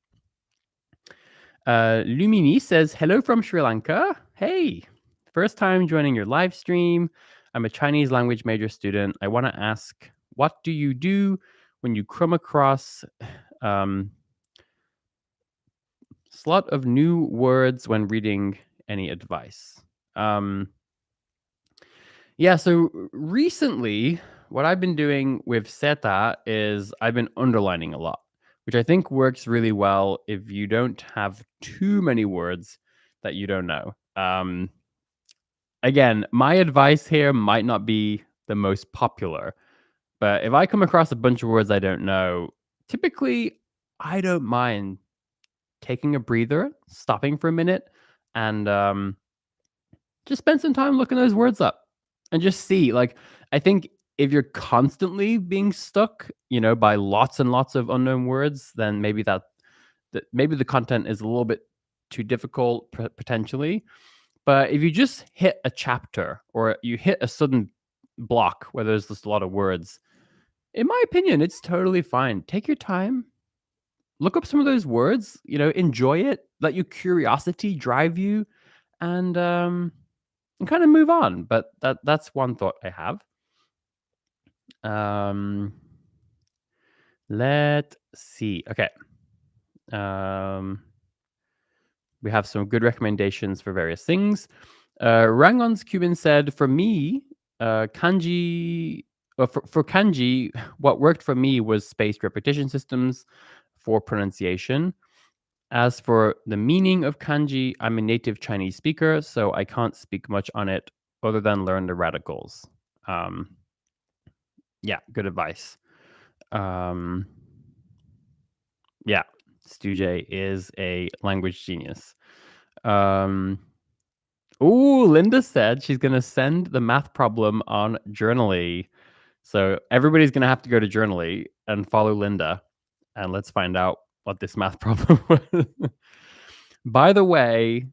Lumini says, hello from Sri Lanka. Hey, first time joining your live stream. I'm a Chinese language major student. I want to ask, what do you do when you come across um, slot of new words when reading? Any advice? Yeah, so recently, what I've been doing with Seta is I've been underlining a lot, which I think works really well if you don't have too many words that you don't know. Again, my advice here might not be the most popular, but if I come across a bunch of words I don't know, typically I don't mind taking a breather, stopping for a minute, and just spend some time looking those words up and just see. I think if you're constantly being stuck, by lots and lots of unknown words, then maybe the content is a little bit too difficult potentially. But if you just hit a chapter or you hit a sudden block where there's just a lot of words, in my opinion, it's totally fine. Take your time, look up some of those words, enjoy it, let your curiosity drive you, and kind of move on. But that's one thought I have. Let's see. Okay. We have some good recommendations for various things. Rangon's Cuban said, for me, kanji, for kanji, what worked for me was spaced repetition systems for pronunciation. As for the meaning of kanji, I'm a native Chinese speaker, so I can't speak much on it other than learn the radicals. Yeah, good advice. Yeah, Stu J is a language genius. Linda said she's going to send the math problem on Journally. So everybody's going to have to go to Journally and follow Linda. And let's find out what this math problem was. By the way,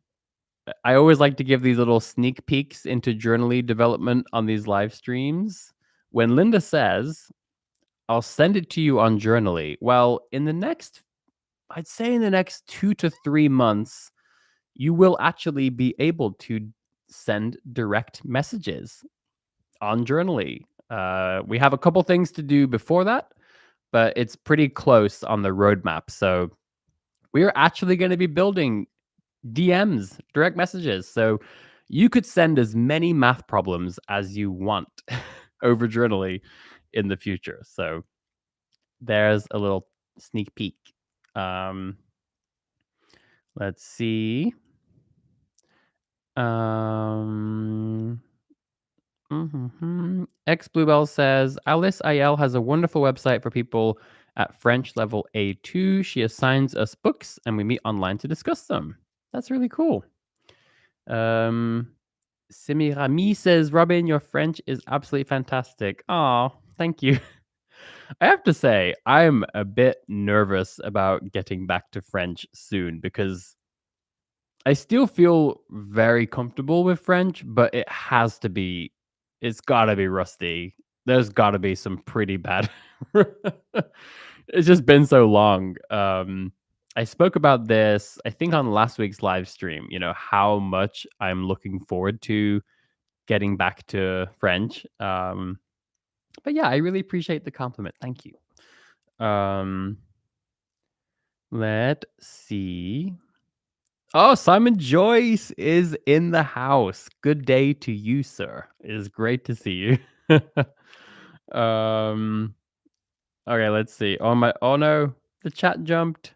I always like to give these little sneak peeks into Journally development on these live streams. When Linda says, I'll send it to you on Journally, well, I'd say in the next 2 to 3 months, you will actually be able to send direct messages on Journally. We have a couple things to do before that, but it's pretty close on the roadmap. So we're actually going to be building DMs, direct messages. So you could send as many math problems as you want over Journally in the future. So there's a little sneak peek. Let's see. X Bluebell says Alice IL has a wonderful website for people at French level A2. She assigns us books and we meet online to discuss them. That's really cool. Simirami says, Robin, your French is absolutely fantastic. Oh, thank you. I have to say, I'm a bit nervous about getting back to French soon because I still feel very comfortable with French, but it's gotta be rusty. There's gotta be some pretty bad. It's just been so long. I spoke about this, I think, on last week's live stream, how much I'm looking forward to getting back to French. But yeah, I really appreciate the compliment. Thank you. Let's see. Oh, Simon Joyce is in the house. Good day to you, sir. It is great to see you. Okay, let's see. Oh no, the chat jumped.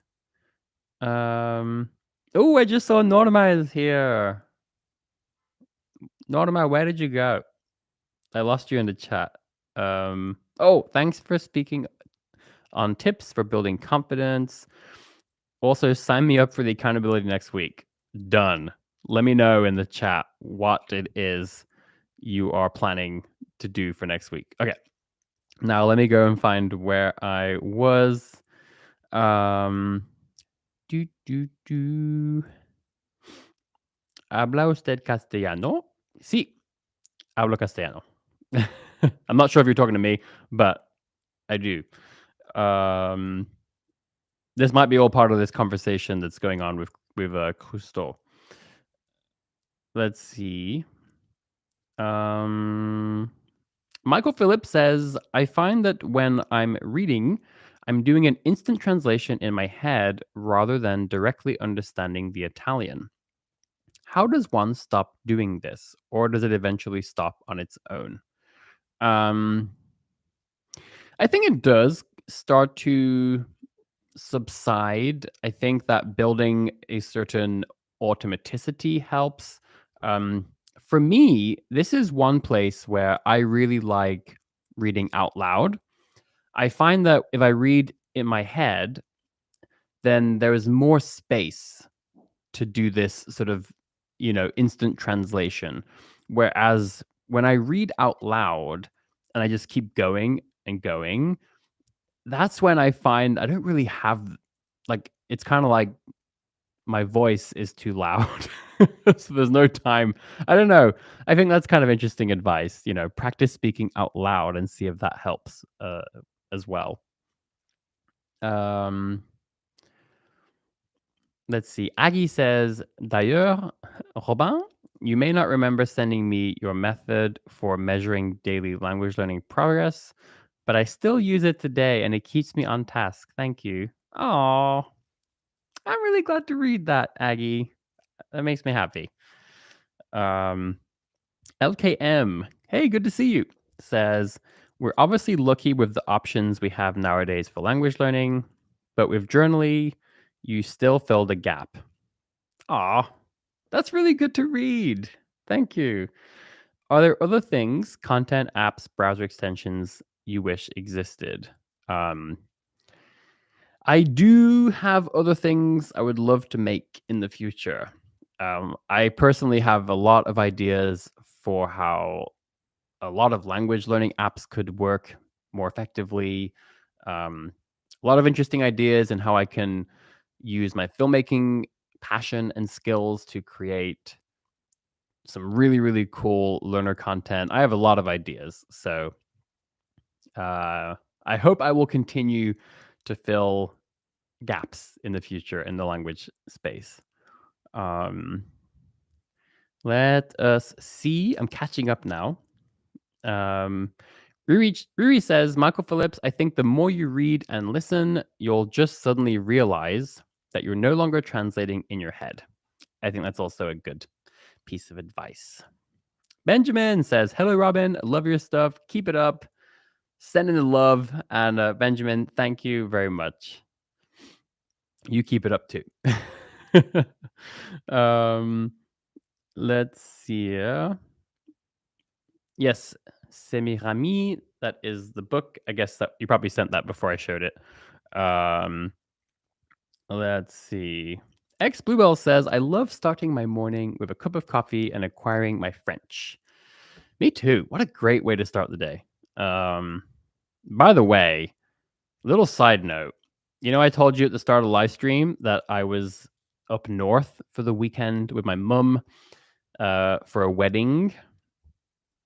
Oh, I just saw Norma is here. Norma, where did you go? I lost you in the chat. Oh, thanks for speaking on tips for building confidence. Also, sign me up for the accountability next week. Done. Let me know in the chat what it is you are planning to do for next week. Okay. Now let me go and find where I was. ¿Habla usted castellano? Sí, hablo castellano. I'm not sure if you're talking to me, but I do. This might be all part of this conversation that's going on with Cousteau. Let's see. Michael Phillips says, I find that when I'm reading, I'm doing an instant translation in my head rather than directly understanding the Italian. How does one stop doing this, or does it eventually stop on its own? I think it does start to subside. I think that building a certain automaticity helps. For me, this is one place where I really like reading out loud. I find that if I read in my head, then there is more space to do this sort of, instant translation. Whereas when I read out loud and I just keep going and going, that's when I find I don't really have, like, it's kind of like my voice is too loud. So there's no time. I don't know. I think that's kind of interesting advice. Practice speaking out loud and see if that helps as well. Um, let's see. Aggie says, D'ailleurs, Robin, you may not remember sending me your method for measuring daily language learning progress, but I still use it today and it keeps me on task. Thank you. Oh, I'm really glad to read that, Aggie. That makes me happy. Um, LKM, hey, good to see you, says, we're obviously lucky with the options we have nowadays for language learning, but with Journaly, you still fill the gap. Aw, that's really good to read. Thank you. Are there other things, content, apps, browser extensions you wish existed? Um, I do have other things I would love to make in the future. I personally have a lot of ideas for how a lot of language learning apps could work more effectively. A lot of interesting ideas and how I can use my filmmaking passion and skills to create some really, really cool learner content. I have a lot of ideas. So I hope I will continue to fill gaps in the future in the language space. Um, let us see. I'm catching up now. Riri says, Michael Phillips, I think the more you read and listen, you'll just suddenly realize that you're no longer translating in your head. I think that's also a good piece of advice. Benjamin says, hello, Robin. Love your stuff. Keep it up. Sending the love. And Benjamin, thank you very much. You keep it up too. Let's see. Yes, Semirami. That is the book. I guess that you probably sent that before I showed it. Let's see. X Bluebell says, I love starting my morning with a cup of coffee and acquiring my French. Me too. What a great way to start the day. By the way, little side note. I told you at the start of the live stream that I was up north for the weekend with my mum for a wedding.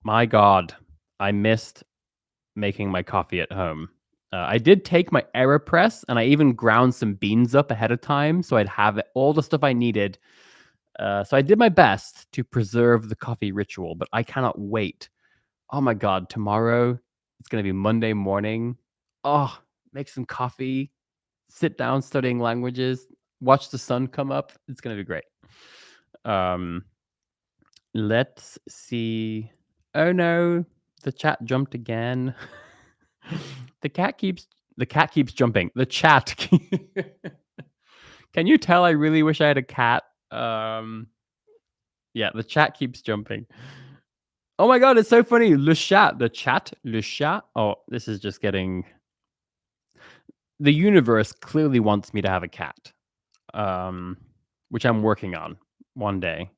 My God, I missed making my coffee at home. I did take my AeroPress and I even ground some beans up ahead of time so I'd have all the stuff I needed. So I did my best to preserve the coffee ritual, but I cannot wait. Oh my God, tomorrow it's going to be Monday morning. Oh, make some coffee, sit down studying languages, watch the sun come up. It's going to be great. Let's see. Oh no, the chat jumped again. The cat keeps jumping. The chat. Can you tell I really wish I had a cat? Yeah, the chat keeps jumping. Oh my God, it's so funny. Le chat. Oh, this is just getting. The universe clearly wants me to have a cat, which I'm working on one day.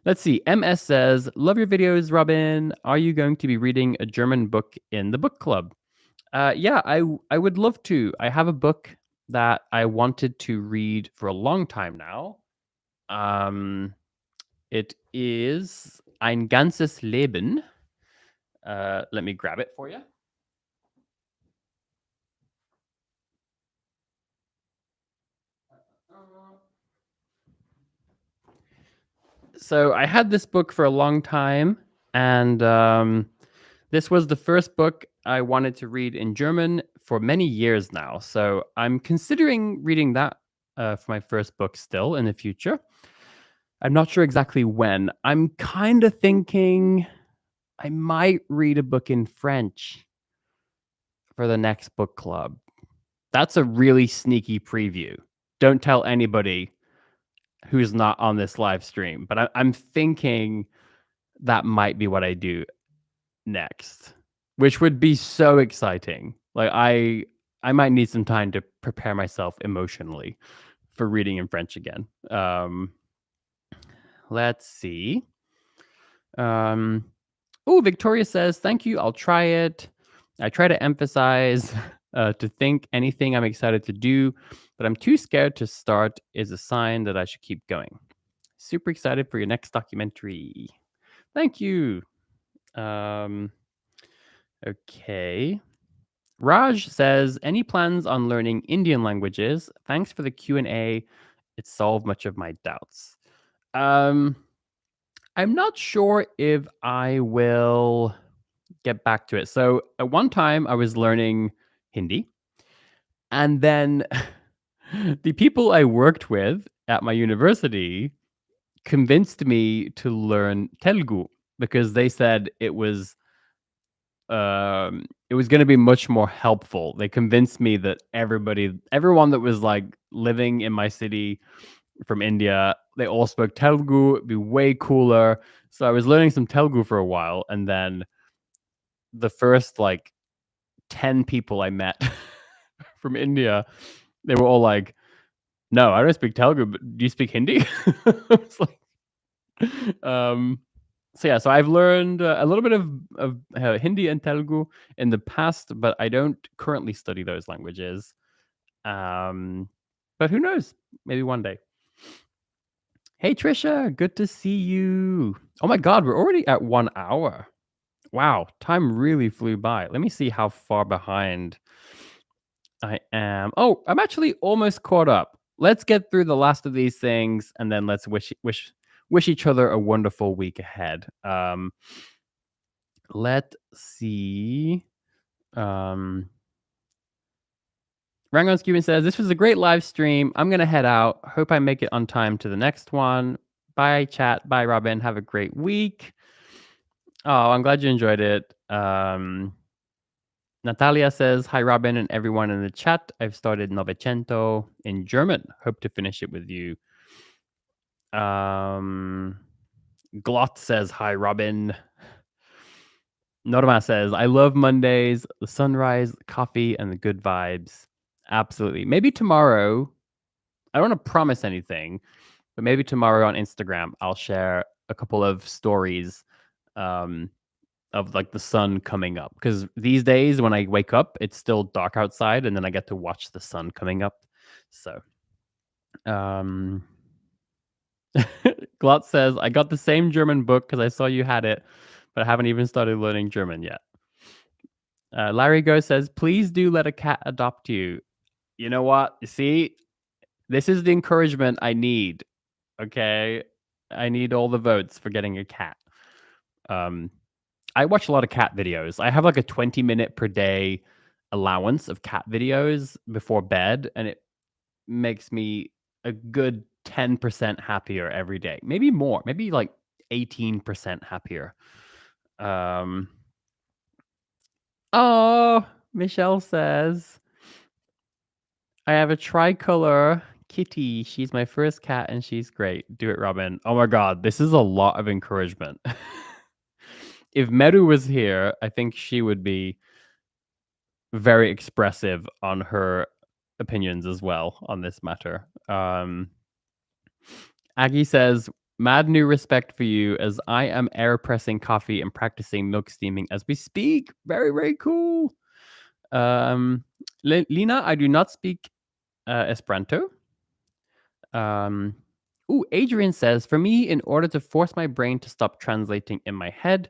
Let's see. MS says, love your videos, Robin. Are you going to be reading a German book in the book club? Yeah, I would love to. I have a book that I wanted to read for a long time now. It is Ein ganzes Leben. Let me grab it for you. So I had this book for a long time, and this was the first book I wanted to read in German for many years now. So I'm considering reading that for my first book still in the future. I'm not sure exactly when. I'm kind of thinking I might read a book in French for the next book club. That's a really sneaky preview. Don't tell anybody who's not on this live stream, but I'm thinking that might be what I do next, which would be so exciting. Like I might need some time to prepare myself emotionally for reading in French again. Let's see. Oh, Victoria says, thank you. I'll try it. I try to emphasize To think anything I'm excited to do, but I'm too scared to start is a sign that I should keep going. Super excited for your next documentary. Thank you. Um, okay. Raj says, any plans on learning Indian languages? Thanks for the Q&A. It solved much of my doubts. Um, I'm not sure if I will get back to it. So at one time I was learning Hindi, and then the people I worked with at my university convinced me to learn Telugu because they said it was going to be much more helpful. They convinced me that everyone that was like living in my city from India, they all spoke Telugu. It'd be way cooler. So I was learning some Telugu for a while, and then the first like 10 people I met from India, they were all like, "No, I don't speak Telugu, but do you speak Hindi?" It's like, um, so yeah, so I've learned a little bit of Hindi and Telugu in the past, but I don't currently study those languages. Um, but who knows? Maybe one day. Hey Trisha, good to see you. Oh my God, we're already at 1 hour. Wow, time really flew by. Let me see how far behind I am. Oh, I'm actually almost caught up. Let's get through the last of these things, and then let's wish each other a wonderful week ahead. Let's see. Um, Rangon Cuban says, "This was a great live stream. I'm gonna head out. Hope I make it on time to the next one. Bye, chat. Bye, Robin. Have a great week." Oh, I'm glad you enjoyed it. Natalia says, "Hi, Robin and everyone in the chat. I've started Novecento in German. Hope to finish it with you." Um, Glot says, "Hi, Robin." Norma says, "I love Mondays, the sunrise, coffee, and the good vibes." Absolutely. Maybe tomorrow, I don't want to promise anything, but maybe tomorrow on Instagram, I'll share a couple of stories um, of like the sun coming up. Because these days, when I wake up, it's still dark outside, and then I get to watch the sun coming up. So, um, Glot says, "I got the same German book because I saw you had it, but I haven't even started learning German yet." Larry Go says, "Please do let a cat adopt you." You know what? You see, this is the encouragement I need. Okay, I need all the votes for getting a cat. Um, I watch a lot of cat videos. I have like a 20-minute per day allowance of cat videos before bed, and it makes me a good 10% happier every day. Maybe more, maybe like 18% happier. Um, oh, Michelle says, "I have a tricolor kitty. She's my first cat and she's great. Do it, Robin." Oh my God, this is a lot of encouragement. If Meru was here, I think she would be very expressive on her opinions as well on this matter. Aggie says, "Mad new respect for you as I am air pressing coffee and practicing milk steaming as we speak." Very, very cool. Lena, I do not speak Esperanto. Um, Adrian says, "For me, in order to force my brain to stop translating in my head,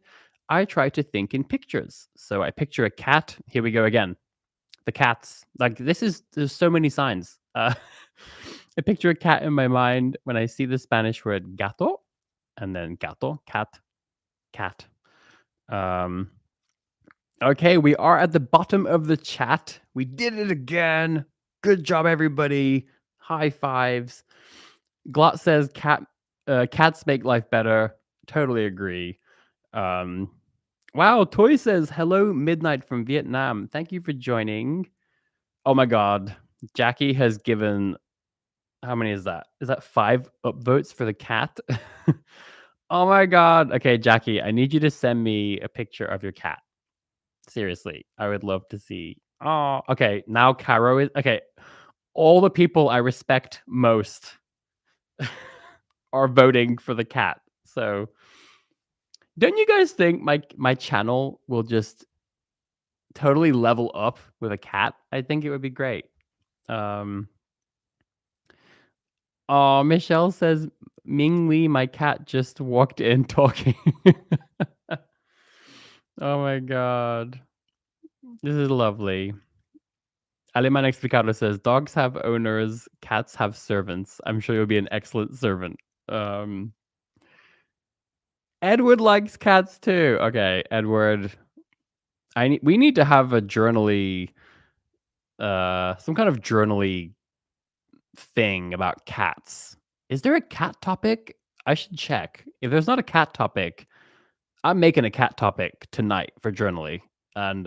I try to think in pictures. So I picture a cat. Here we go again. The cats. Like there's so many signs. I picture a cat in my mind when I see the Spanish word gato, and then gato, cat, cat. Um, okay, we are at the bottom of the chat. We did it again. Good job, everybody. High fives. Glot says cats make life better. Totally agree. Um, wow, Toy says hello midnight from Vietnam. Thank you for joining. Oh my God, Jackie has given, how many is that? Is that 5 upvotes for the cat? Oh my God. Okay, Jackie, I need you to send me a picture of your cat. Seriously, I would love to see. Oh, okay. Now Caro is okay. All the people I respect most are voting for the cat. So, don't you guys think my channel will just totally level up with a cat, I think it would be great. Um, oh, Michelle says, Ming Lee, my cat just walked in talking. Oh my god. This is lovely. Aleman Explicado says, dogs have owners, cats have servants. I'm sure you'll be an excellent servant. Um, Edward likes cats too. Okay, Edward. We need to have a journally, some kind of journally thing about cats. Is there a cat topic? I should check. If there's not a cat topic, I'm making a cat topic tonight for journally, and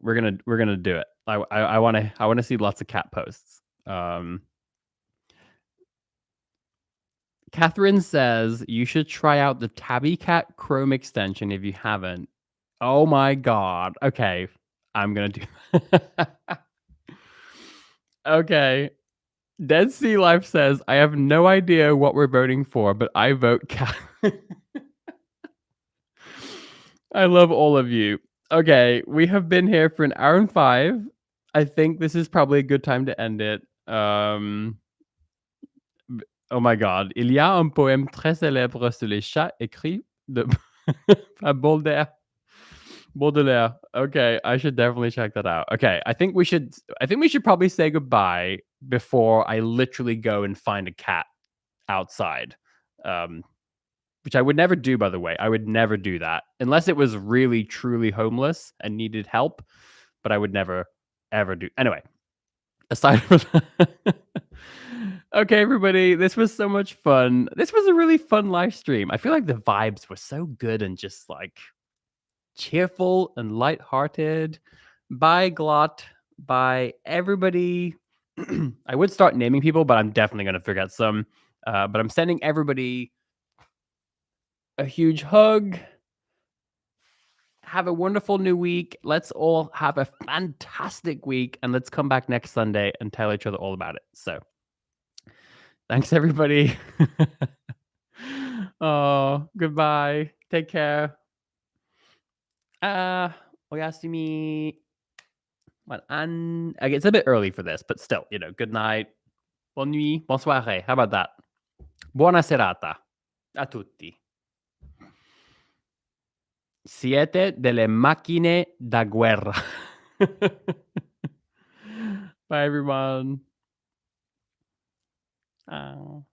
we're gonna do it. I wanna see lots of cat posts. Catherine says you should try out the Tabby Cat Chrome extension if you haven't. Oh my god. Okay, I'm gonna do. Okay. Dead Sea Life says I have no idea what we're voting for, but I vote cat. I love all of you. Okay, we have been here for an hour and 5. I think this is probably a good time to end it. Oh my god. Il y a un poème très célèbre sur les chats écrit de par Baudelaire. Okay, I should definitely check that out. Okay, I think we should probably say goodbye before I literally go and find a cat outside. Um, which I would never do, by the way. I would never do that unless it was really truly homeless and needed help, but I would never ever do. Anyway, aside from that. Okay, everybody, this was so much fun. This was a really fun live stream. I feel like the vibes were so good and just like cheerful and lighthearted. Bye, Glot. Bye, everybody. I would start naming people, but I'm definitely going to forget some. But I'm sending everybody a huge hug. Have a wonderful new week. Let's all have a fantastic week. And let's come back next Sunday and tell each other all about it. So thanks, everybody. Oh, goodbye. Take care. Oyasumi. Okay, it's a bit early for this, but still, good night. Bonne nuit. Bonsoir. How about that? Buona serata a tutti. Siete delle macchine da guerra. Bye, everyone. Oh.